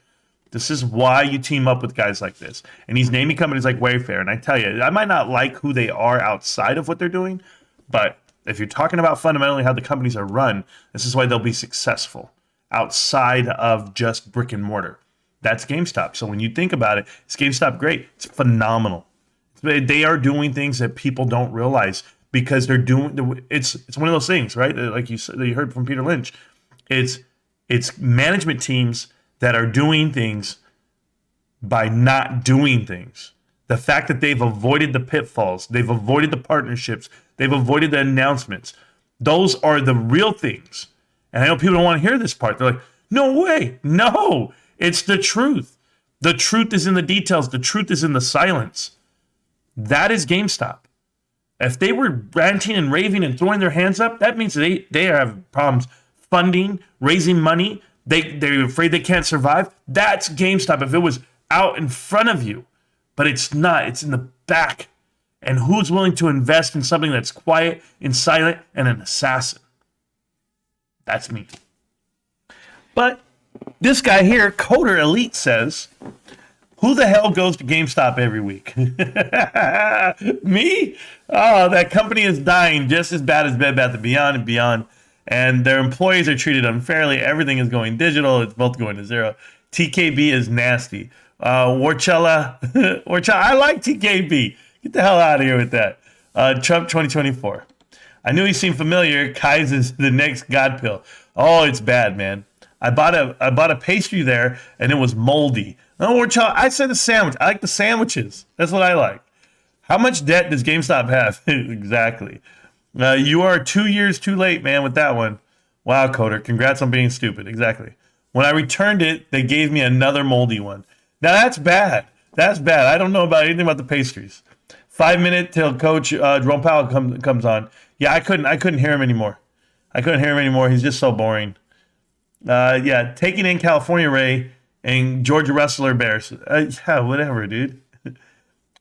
This is why you team up with guys like this. And he's naming companies like Wayfair. And I tell you, I might not like who they are outside of what they're doing, but if you're talking about fundamentally how the companies are run, this is why they'll be successful outside of just brick and mortar. That's GameStop. So when you think about it, is GameStop great? It's phenomenal. They are doing things that people don't realize because they're doing. It's one of those things, right? Like you heard from Peter Lynch. It's management teams that are doing things by not doing things. The fact that they've avoided the pitfalls, they've avoided the partnerships, they've avoided the announcements. Those are the real things. And I know people don't want to hear this part. They're like, no way. No, it's the truth. The truth is in the details. The truth is in the silence. That is GameStop. If they were ranting and raving and throwing their hands up, that means they have problems funding, raising money. They're afraid they can't survive. That's GameStop. If it was out in front of you, but it's not. It's in the back. And who's willing to invest in something that's quiet and silent and an assassin? That's me. But this guy here, Coder Elite, says, who the hell goes to GameStop every week? Me? Oh, that company is dying just as bad as Bed Bath & Beyond and Beyond. And their employees are treated unfairly. Everything is going digital. It's both going to zero. TKB is nasty. Warchella, I like TKB. Get the hell out of here with that. Trump 2024. I knew he seemed familiar. Kai's is the next God pill. Oh, it's bad, man. I bought a pastry there, and it was moldy. Oh, Warchella, I said a sandwich. I like the sandwiches. That's what I like. How much debt does GameStop have? Exactly. You are 2 years too late, man, with that one. Wow, Coder. Congrats on being stupid. Exactly. When I returned it, they gave me another moldy one. Now, that's bad. That's bad. I don't know about anything about the pastries. 5 minutes till Coach Jerome Powell comes on. Yeah, I couldn't hear him anymore. He's just so boring. Yeah, taking in California Ray and Georgia Wrestler Bears. Yeah, whatever, dude.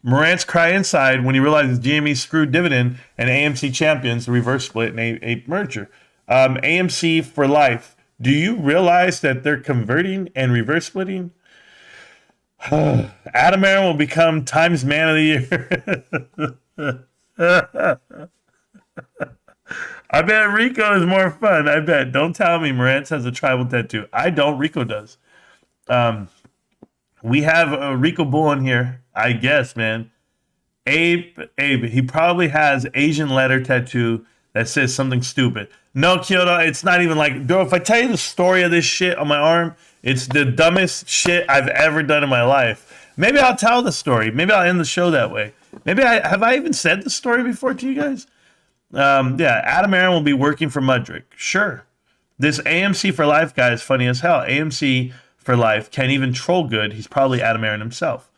Marantz cry inside when he realizes GME screwed dividend and AMC champions the reverse split in a merger. AMC for life. Do you realize that they're converting and reverse splitting? Adam Aaron will become Times Man of the Year. I bet Rico is more fun. I bet. Don't tell me Marantz has a tribal tattoo. I don't. Rico does. We have a Rico Bull in here, I guess, man. Abe, he probably has Asian letter tattoo that says something stupid. No, Kyoto, it's not even like, bro, if I tell you the story of this shit on my arm, it's the dumbest shit I've ever done in my life. Maybe I'll tell the story. Maybe I'll end the show that way. Have I even said the story before to you guys? Yeah, Adam Aaron will be working for Mudrick. Sure. This AMC for life guy is funny as hell. AMC for life can't even troll good. He's probably Adam Aaron himself.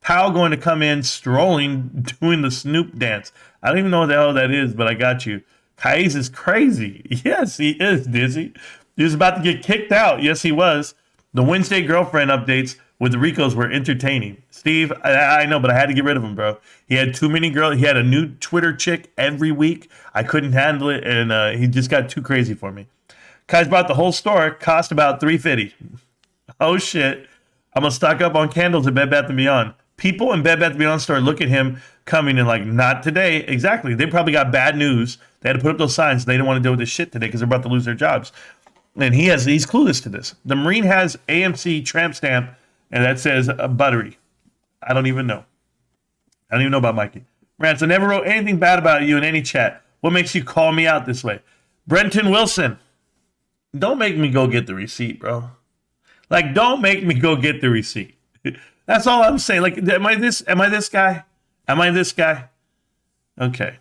Powell going to come in strolling, doing the Snoop dance. I don't even know what the hell that is, but I got you. Kai's is crazy. Yes, he is, Dizzy. He was about to get kicked out. Yes, he was. The Wednesday girlfriend updates with the Ricos were entertaining. Steve, I know, but I had to get rid of him, bro. He had too many girls. He had a new Twitter chick every week. I couldn't handle it, and he just got too crazy for me. Kai's bought the whole store. Cost about $350. Oh, shit. I'm going to stock up on candles at Bed Bath & Beyond. People in Bed Bath & Beyond store look at him coming and like, not today. Exactly. They probably got bad news. They had to put up those signs. They didn't want to deal with this shit today because they're about to lose their jobs. And he's clueless to this. The Marine has AMC tramp stamp, and that says buttery. I don't even know. I don't even know about Mikey. Rantz, I never wrote anything bad about you in any chat. What makes you call me out this way? Brenton Wilson, don't make me go get the receipt, bro. Like, don't make me go get the receipt. That's all I'm saying. Like, am I this guy? Am I this guy? Okay.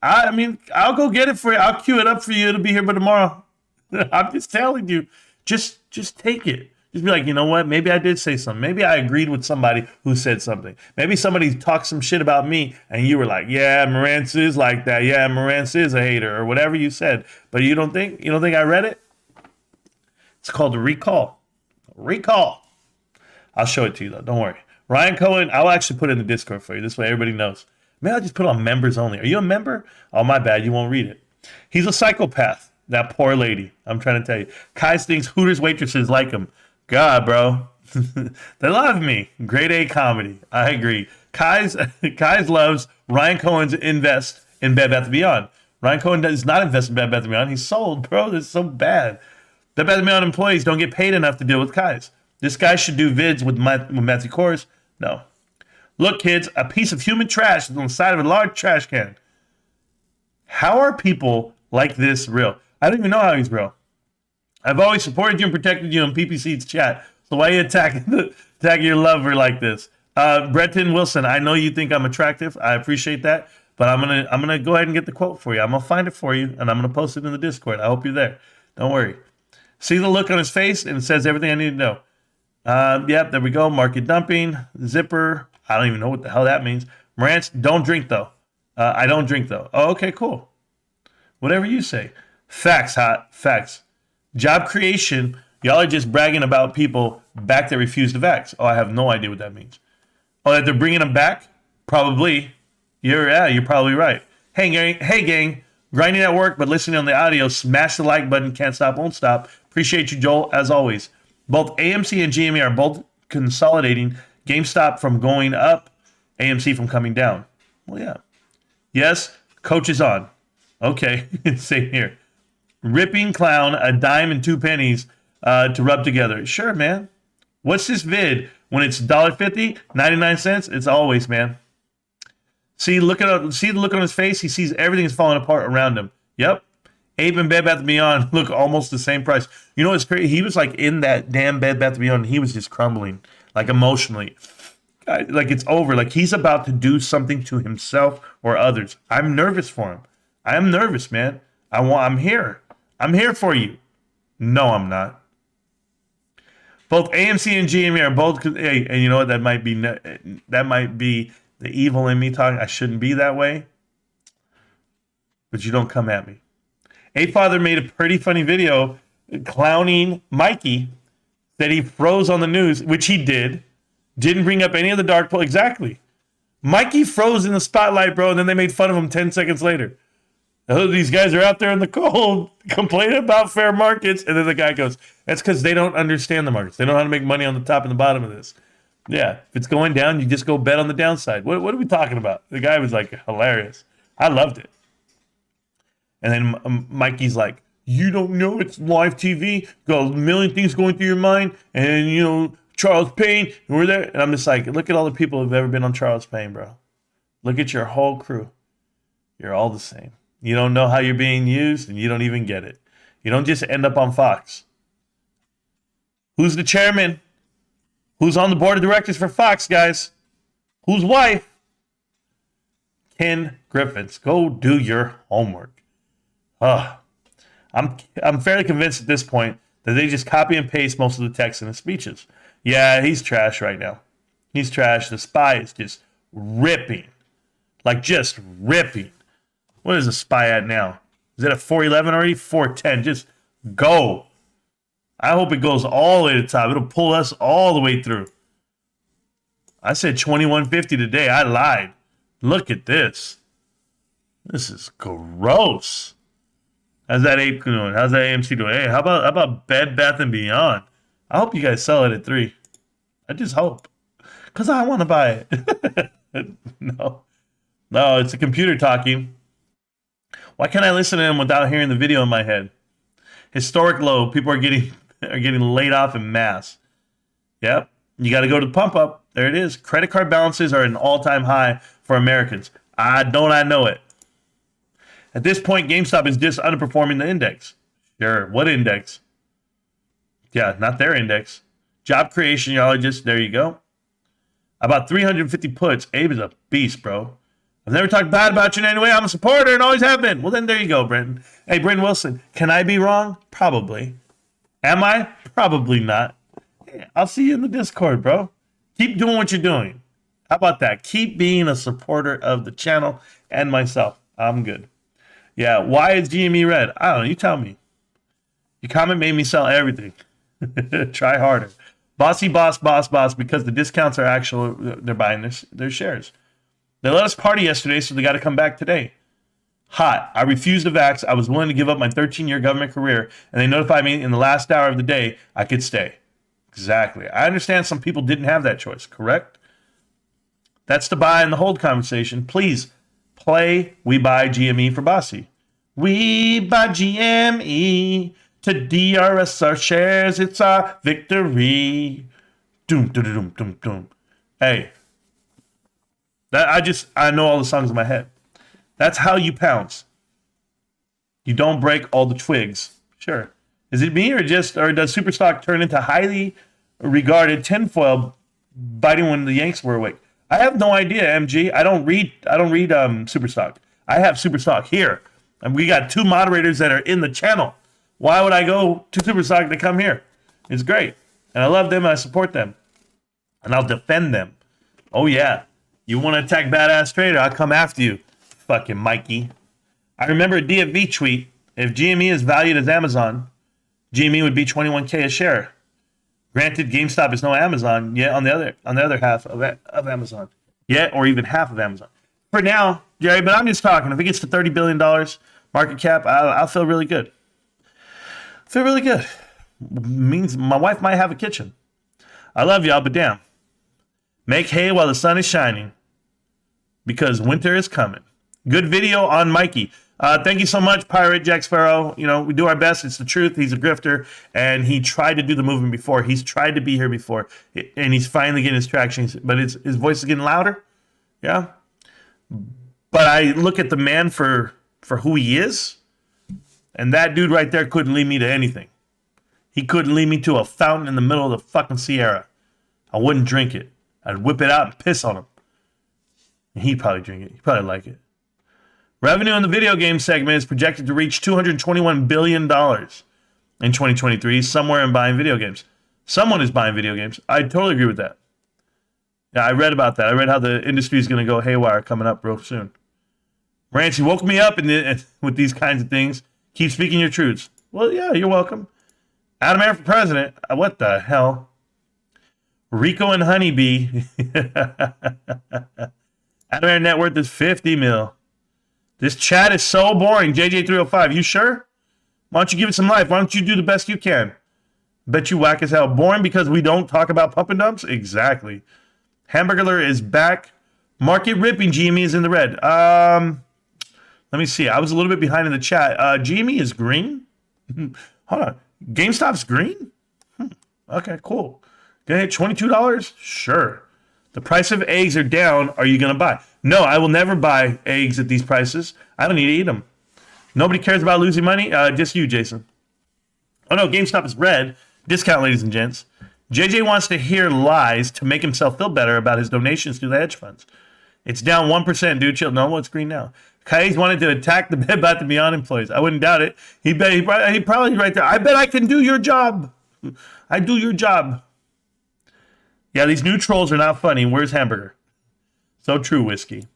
I mean, I'll go get it for you. I'll queue it up for you. It'll be here by tomorrow. I'm just telling you. Just take it. Just be like, you know what? Maybe I did say something. Maybe I agreed with somebody who said something. Maybe somebody talked some shit about me and you were like, yeah, Marantz is like that. Yeah, Marantz is a hater or whatever you said. But you don't think I read it? It's called a recall. Recall. I'll show it to you though. Don't worry. Ryan Cohen, I'll actually put it in the Discord for you. This way everybody knows. Maybe I'll just put it on members only. Are you a member? Oh, my bad. You won't read it. He's a psychopath. That poor lady. I'm trying to tell you. Kai thinks Hooters waitresses like him. God, bro. They love me. Grade A comedy. I agree. Kai's loves Ryan Cohen's invest in Bed Bath & Beyond. Ryan Cohen does not invest in Bed Bath & Beyond. He's sold, bro. This is so bad. Bed Bath & Beyond employees don't get paid enough to deal with Kai's. This guy should do vids with Matthew Kors. No. Look, kids, a piece of human trash is on the side of a large trash can. How are people like this real? I don't even know how he's real. I've always supported you and protected you in PPC's chat. So why are you attacking your lover like this? Bretton Wilson, I know you think I'm attractive. I appreciate that. But I'm gonna go ahead and get the quote for you. I'm gonna find it for you and I'm gonna post it in the Discord. I hope you're there. Don't worry. See the look on his face and it says everything I need to know. Yep, there we go. Market dumping, zipper. I don't even know what the hell that means. Marantz, don't drink though. I don't drink though. Oh, okay, cool. Whatever you say. Facts, hot. Facts. Job creation. Y'all are just bragging about people back that refuse to vax. Oh, I have no idea what that means. Oh, that they're bringing them back? Probably. You're probably right. Hey, gang. Grinding at work, but listening on the audio. Smash the like button. Can't stop, won't stop. Appreciate you, Joel, as always. Both AMC and GME are both consolidating. GameStop from going up. AMC from coming down. Well, yeah. Yes, coach is on. Okay, same here. Ripping clown, a dime and 2 pennies to rub together. Sure, man. What's this vid? When it's $1.50, 99 cents, it's always, man. See the look on his face? He sees everything's falling apart around him. Yep. Abe and Bed Bath & Beyond look almost the same price. You know what's crazy? He was like in that damn Bed Bath & Beyond. He was just crumbling, like emotionally. Like it's over. Like he's about to do something to himself or others. I'm nervous for him. I am nervous, man. I'm here. I'm here for you. No, I'm not. Both AMC and GME are both. Hey, and you know what? That might be the evil in me talking. I shouldn't be that way. But you don't come at me. A Father made a pretty funny video clowning Mikey. That he froze on the news, which he did. Didn't bring up any of the dark pool. Exactly. Mikey froze in the spotlight, bro, and then they made fun of him 10 seconds later. Oh, these guys are out there in the cold complaining about fair markets. And then the guy goes, that's because they don't understand the markets. They don't know how to make money on the top and the bottom of this. Yeah, if it's going down, you just go bet on the downside. What are we talking about? The guy was like hilarious. I loved it. And then Mikey's like, you don't know it's live TV. Got a million things going through your mind. And, you know, Charles Payne, and we're there. And I'm just like, look at all the people who've ever been on Charles Payne, bro. Look at your whole crew. You're all the same. You don't know how you're being used, and you don't even get it. You don't just end up on Fox. Who's the chairman? Who's on the board of directors for Fox, guys? Whose wife? Ken Griffiths. Go do your homework. I'm fairly convinced at this point that they just copy and paste most of the text in his speeches. Yeah, he's trash right now. He's trash. The Spy is just ripping. Like, just ripping. What is the Spy at now? Is it at 411 already? 410. Just go. I hope it goes all the way to the top. It'll pull us all the way through. I said 2150 today. I lied. Look at this. This is gross. How's that ape doing? How's that AMC doing? Hey, how about Bed Bath & Beyond? I hope you guys sell it at 3. I just hope. Because I want to buy it. No, it's a computer talking. Why can't I listen to him without hearing the video in my head? Historic low. People are getting laid off en masse. Yep. You got to go to the pump up. There it is. Credit card balances are at an all-time high for Americans. I know it. At this point, GameStop is just underperforming the index. Sure. What index? Yeah, not their index. Job creation, y'all just, there you go. About 350 puts. Abe is a beast, bro. I've never talked bad about you in any way. I'm a supporter and always have been. Well, then there you go, Brenton. Hey, Brenton Wilson, can I be wrong? Probably. Am I? Probably not. I'll see you in the Discord, bro. Keep doing what you're doing. How about that? Keep being a supporter of the channel and myself. I'm good. Yeah, why is GME red? I don't know. You tell me. Your comment made me sell everything. Try harder. Bossy boss, because the discounts are actual. They're buying their shares. They let us party yesterday, so they got to come back today. Hot. I refused to vax. I was willing to give up my 13-year government career, and they notified me in the last hour of the day I could stay. Exactly. I understand some people didn't have that choice, correct? That's the buy and the hold conversation. Please play We Buy GME for Bossy. We buy GME to DRS our shares. It's our victory. Doom, doom, doom, doom, doom. Hey. I know all the songs in my head. That's how you pounce. You don't break all the twigs. Sure. Is it me or does Superstock turn into highly regarded tinfoil biting when the Yanks were awake? I have no idea, MG. I don't read Superstock. I have Superstock here. And we got 2 moderators that are in the channel. Why would I go to Superstock to come here? It's great. And I love them and I support them. And I'll defend them. Oh yeah. You want to attack Badass Trader, I'll come after you. Fucking Mikey. I remember a DFV tweet. If GME is valued as Amazon, GME would be 21K a share. Granted, GameStop is no Amazon yet on the other half of Amazon. Yet, or even half of Amazon. For now, Jerry, but I'm just talking. If it gets to $30 billion market cap, I'll feel really good. Feel really good. Means my wife might have a kitchen. I love y'all, but damn. Make hay while the sun is shining. Because winter is coming. Good video on Mikey. Thank you so much, Pirate Jack Sparrow. You know, we do our best. It's the truth. He's a grifter, and he tried to do the movement before. He's tried to be here before, and he's finally getting his traction. But his voice is getting louder. Yeah. But I look at the man for who he is, and that dude right there couldn't lead me to anything. He couldn't lead me to a fountain in the middle of the fucking Sierra. I wouldn't drink it. I'd whip it out and piss on him. And he'd probably drink it. He'd probably like it. Revenue in the video game segment is projected to reach $221 billion in 2023, somewhere in buying video games. Someone is buying video games. I totally agree with that. Yeah, I read about that. I read how the industry is going to go haywire coming up real soon. Rantz, you woke me up with these kinds of things. Keep speaking your truths. Well, yeah, you're welcome. Adam Air for president. What the hell? Rico and Honeybee. Adam Air net worth is 50 mil. This chat is so boring. JJ305, you sure? Why don't you give it some life? Why don't you do the best you can? Bet you whack as hell. Boring because we don't talk about pump and dumps? Exactly. Hamburglar is back. Market ripping. GME is in the red. Let me see. I was a little bit behind in the chat. GME is green? Hold on. GameStop's green? Okay, cool. Gonna hit $22? Sure. The price of eggs are down. Are you going to buy? No, I will never buy eggs at these prices. I don't need to eat them. Nobody cares about losing money? Just you, Jason. Oh, no, GameStop is red. Discount, ladies and gents. JJ wants to hear lies to make himself feel better about his donations to the hedge funds. It's down 1%, dude. Chill. No, it's green now. Kais wanted to attack the Bed Bath & Beyond employees. I wouldn't doubt it. He probably right there. I bet I can do your job. I do your job. Yeah, these new trolls are not funny. Where's Hamburger? So true, Whiskey.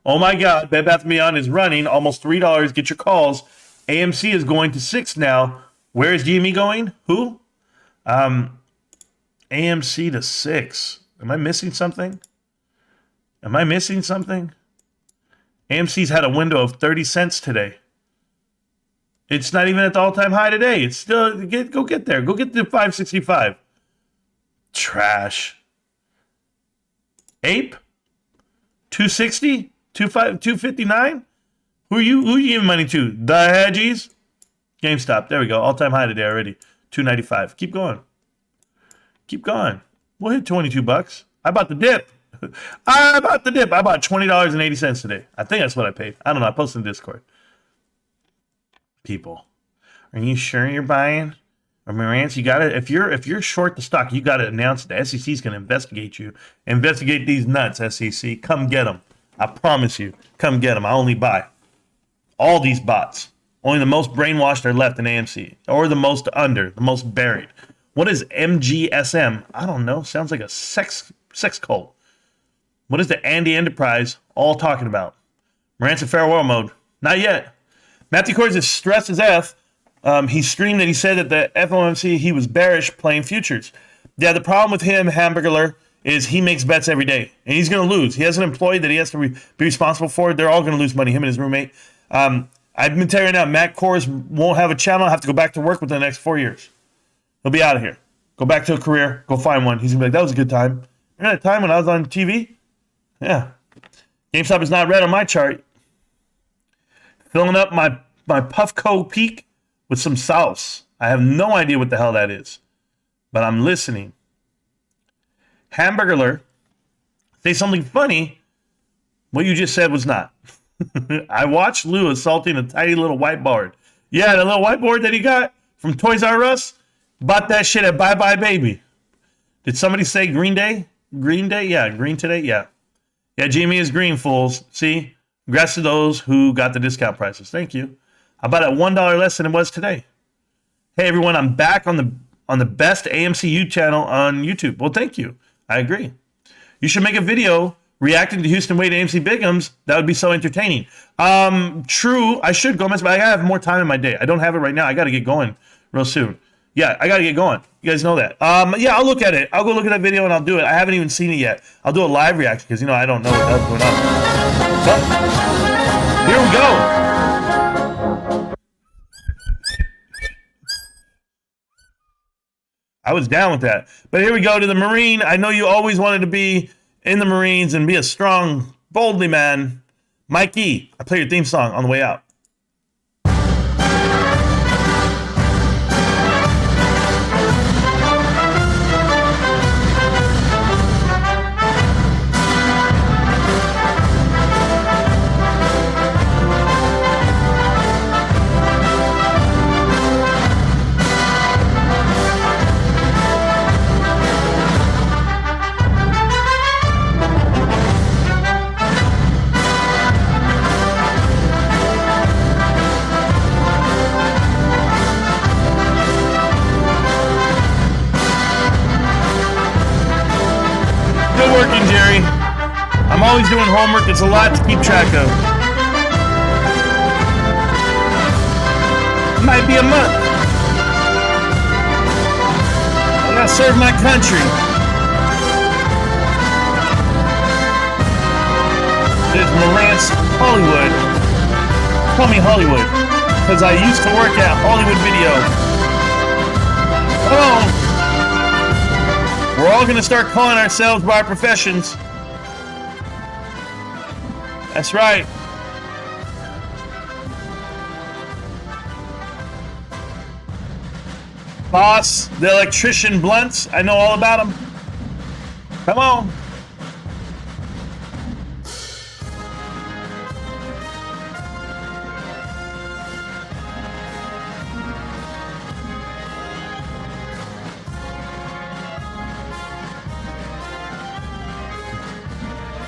Oh my God, Bed Bath & Beyond is running almost $3. Get your calls. AMC is going to 6 now. Where is GME going? Who? AMC to 6. Am I missing something? AMC's had a window of 30 cents today. It's not even at the all-time high today. It's still, go get there. Go get the 565. Trash. Ape? 260? 259? Who you giving money to? The Hedgies? GameStop. There we go. All-time high today already. 295. Keep going. We'll hit $22. I bought the dip. I bought $20.80 today. I think that's what I paid. I don't know. I posted in Discord. People, are you sure you're buying? Or Marantz, you gotta, if you're short the stock, you gotta announce it. The SEC's gonna investigate you. Investigate these nuts, SEC. Come get them. I promise you. Come get them. I only buy all these bots. Only the most brainwashed are left in AMC, or the most buried. What is MGSM? I don't know. Sounds like a sex cult. What is the Andy Enterprise all talking about? Marantz in farewell mode. Not yet. Matthew Kors is stressed as F. He streamed that he said that the FOMC, he was bearish playing futures. Yeah, the problem with him, Hamburglar, is he makes bets every day. And he's going to lose. He has an employee that he has to be responsible for. They're all going to lose money, him and his roommate. I've been telling you right now, Matt Kors won't have a channel. Have to go back to work within the next 4 years. He'll be out of here. Go back to a career. Go find one. He's going to be like, that was a good time. Remember that time when I was on TV? Yeah. GameStop is not red on my chart. Filling up my Puffco Peak with some sauce. I have no idea what the hell that is. But I'm listening. Hamburglar, say something funny. What you just said was not. I watched Lou assaulting a tiny little whiteboard. Yeah, the little whiteboard that he got from Toys R Us. Bought that shit at Bye Bye Baby. Did somebody say Green Day? Green Day? Yeah, green today? Yeah. Yeah, GME is green, fools. See? Congrats to those who got the discount prices. Thank you. I bought at $1 less than it was today. Hey, everyone, I'm back on the best AMCU channel on YouTube. Well, thank you. I agree. You should make a video reacting to Houston Wade AMC Bigums. That would be so entertaining. True, I should, Gomez, but I gotta have more time in my day. I don't have it right now. I gotta get going real soon. Yeah, I gotta get going. You guys know that. Yeah, I'll look at it. I'll go look at that video and I'll do it. I haven't even seen it yet. I'll do a live reaction because, I don't know what else going on. But here we go. I was down with that. But here we go to the Marine. I know you always wanted to be in the Marines and be a strong, boldly man. Mikey, I play your theme song on the way out. I'm always doing homework. It's a lot to keep track of. Might be a month. I gotta serve my country. There's Marantz Hollywood. Call me Hollywood, because I used to work at Hollywood Video. Oh, we're all gonna start calling ourselves by our professions. That's right. Boss, the electrician Blunts, I know all about him. Come on.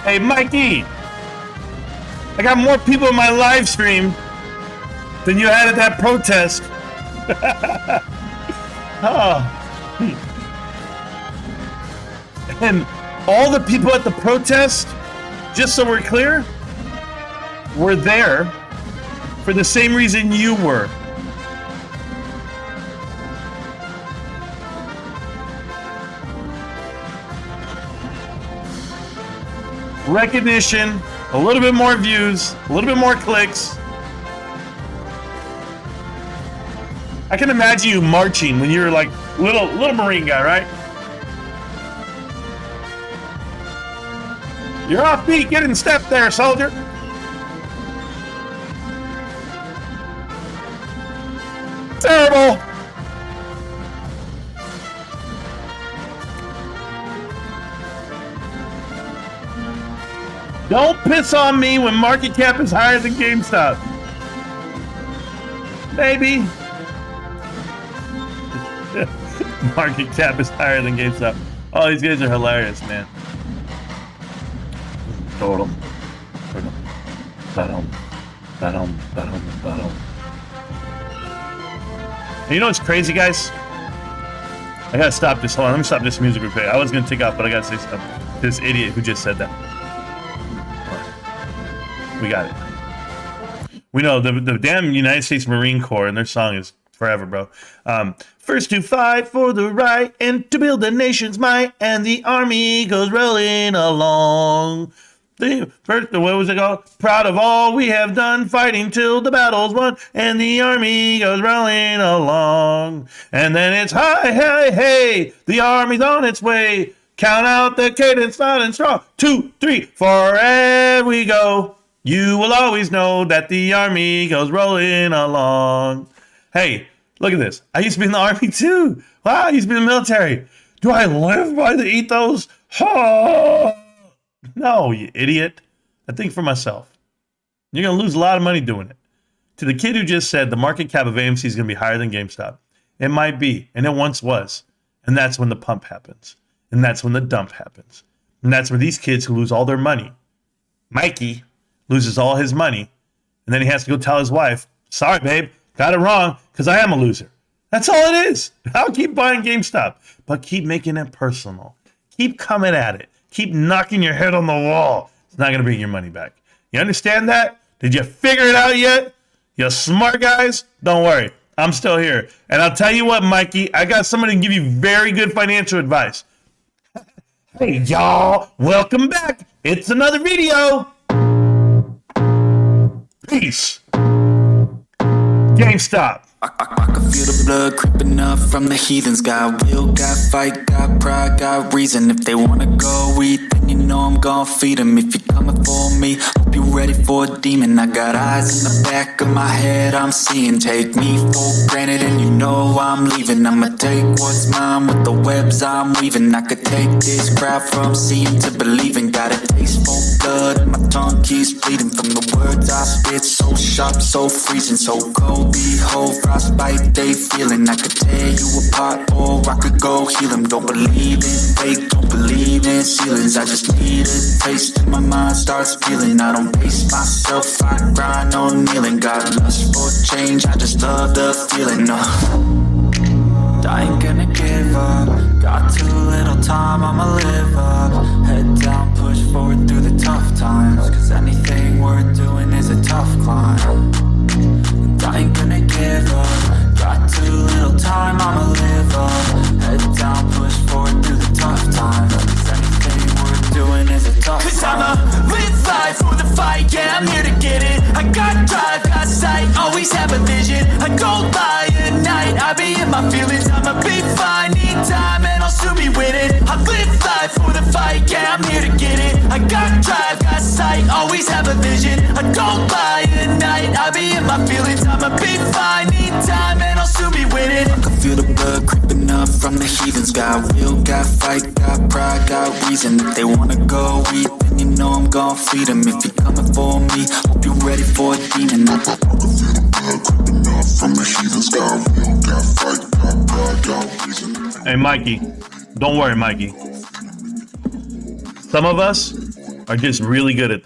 Hey, Mikey. I got more people in my live stream than you had at that protest. Oh. And all the people at the protest, just so we're clear, were there for the same reason you were. Recognition, a little bit more views, a little bit more clicks. I can imagine you marching when you're like little Marine guy, right? You're off beat, get in step there, soldier. Terrible. Don't piss on me when market cap is higher than GameStop. Baby. Market cap is higher than GameStop. Oh, these guys are hilarious, man. Total. You know what's crazy, guys? I gotta stop this. Hold on, let me stop this music real quick. I was gonna take off, but I gotta say something. This idiot who just said that. We got it. We know the damn United States Marine Corps and their song is forever, bro. First to fight for the right and to build the nation's might, and the army goes rolling along. What was it called? Proud of all we have done, fighting till the battle's won, and the army goes rolling along. And then it's hi, hey, hey, the army's on its way. Count out the cadence, loud and strong. 2, 3, forever we go. You will always know that the army goes rolling along. Hey, look at this. I used to be in the army too. Wow, I used to be in the military. Do I live by the ethos? Oh. No, you idiot. I think for myself. You're going to lose a lot of money doing it. To the kid who just said the market cap of AMC is going to be higher than GameStop, it might be, and it once was. And that's when the pump happens. And that's when the dump happens. And that's where these kids who lose all their money, Mikey loses all his money, and then he has to go tell his wife, sorry, babe, got it wrong, because I am a loser. That's all it is. I'll keep buying GameStop, but keep making it personal. Keep coming at it. Keep knocking your head on the wall. It's not going to bring your money back. You understand that? Did you figure it out yet? You smart guys? Don't worry. I'm still here. And I'll tell you what, Mikey, I got somebody to give you very good financial advice. Hey, y'all. Welcome back. It's another video. Peace. GameStop. I can feel the blood creeping up from the heathens. Got will, got fight, got pride, got reason. If they wanna go eat, then you know I'm gon' feed them. If you're coming for me, hope you're ready for a demon. I got eyes in the back of my head, I'm seeing. Take me for granted and you know I'm leaving. I'ma take what's mine with the webs I'm weaving. I could take this crowd from seeing to believing. Got a taste for blood and my tongue keeps bleeding. From the words I spit, so sharp, so freezing. So cold, behold, frostbite they feeling. I could tear you apart or I could go heal them. Don't believe in fate, don't believe in ceilings. I just need a taste and my mind starts feeling. I don't pace myself, I grind on kneeling. Got lust for change, I just love the feeling. I ain't gonna give up. Got too little time, I'ma live up. Head down, push forward through the tough times. Cause anything worth doing is a tough climb. I ain't gonna give up. Got too little time, I'ma live up. Head down, push forward through the tough times. Cause anything worth doing is a tough Cause I'ma live life for the fight, yeah, I'm here to get it. I got drive, got sight, always have a vision. I go by at night, I be in my feelings. I'ma be fine, need time, and I'll soon be winning. I live life for the fight, yeah, I'm here to get it. I got drive, got sight, always have a vision. I go by at night, I be in my feelings. I'ma be fine, need time, and I'll soon be winning. I can feel the blood creeping up from the heathens. Got will, got fight, got pride, got reason. If they wanna go eat, then you know I'm gon' feed them. If you're coming for me, hope you're ready for a demon. I can feel the blood creeping up from the heathens. Got will, got fight, got pride, got reason. Hey, Mikey. Don't worry, Mikey. Some of us are just really good at this.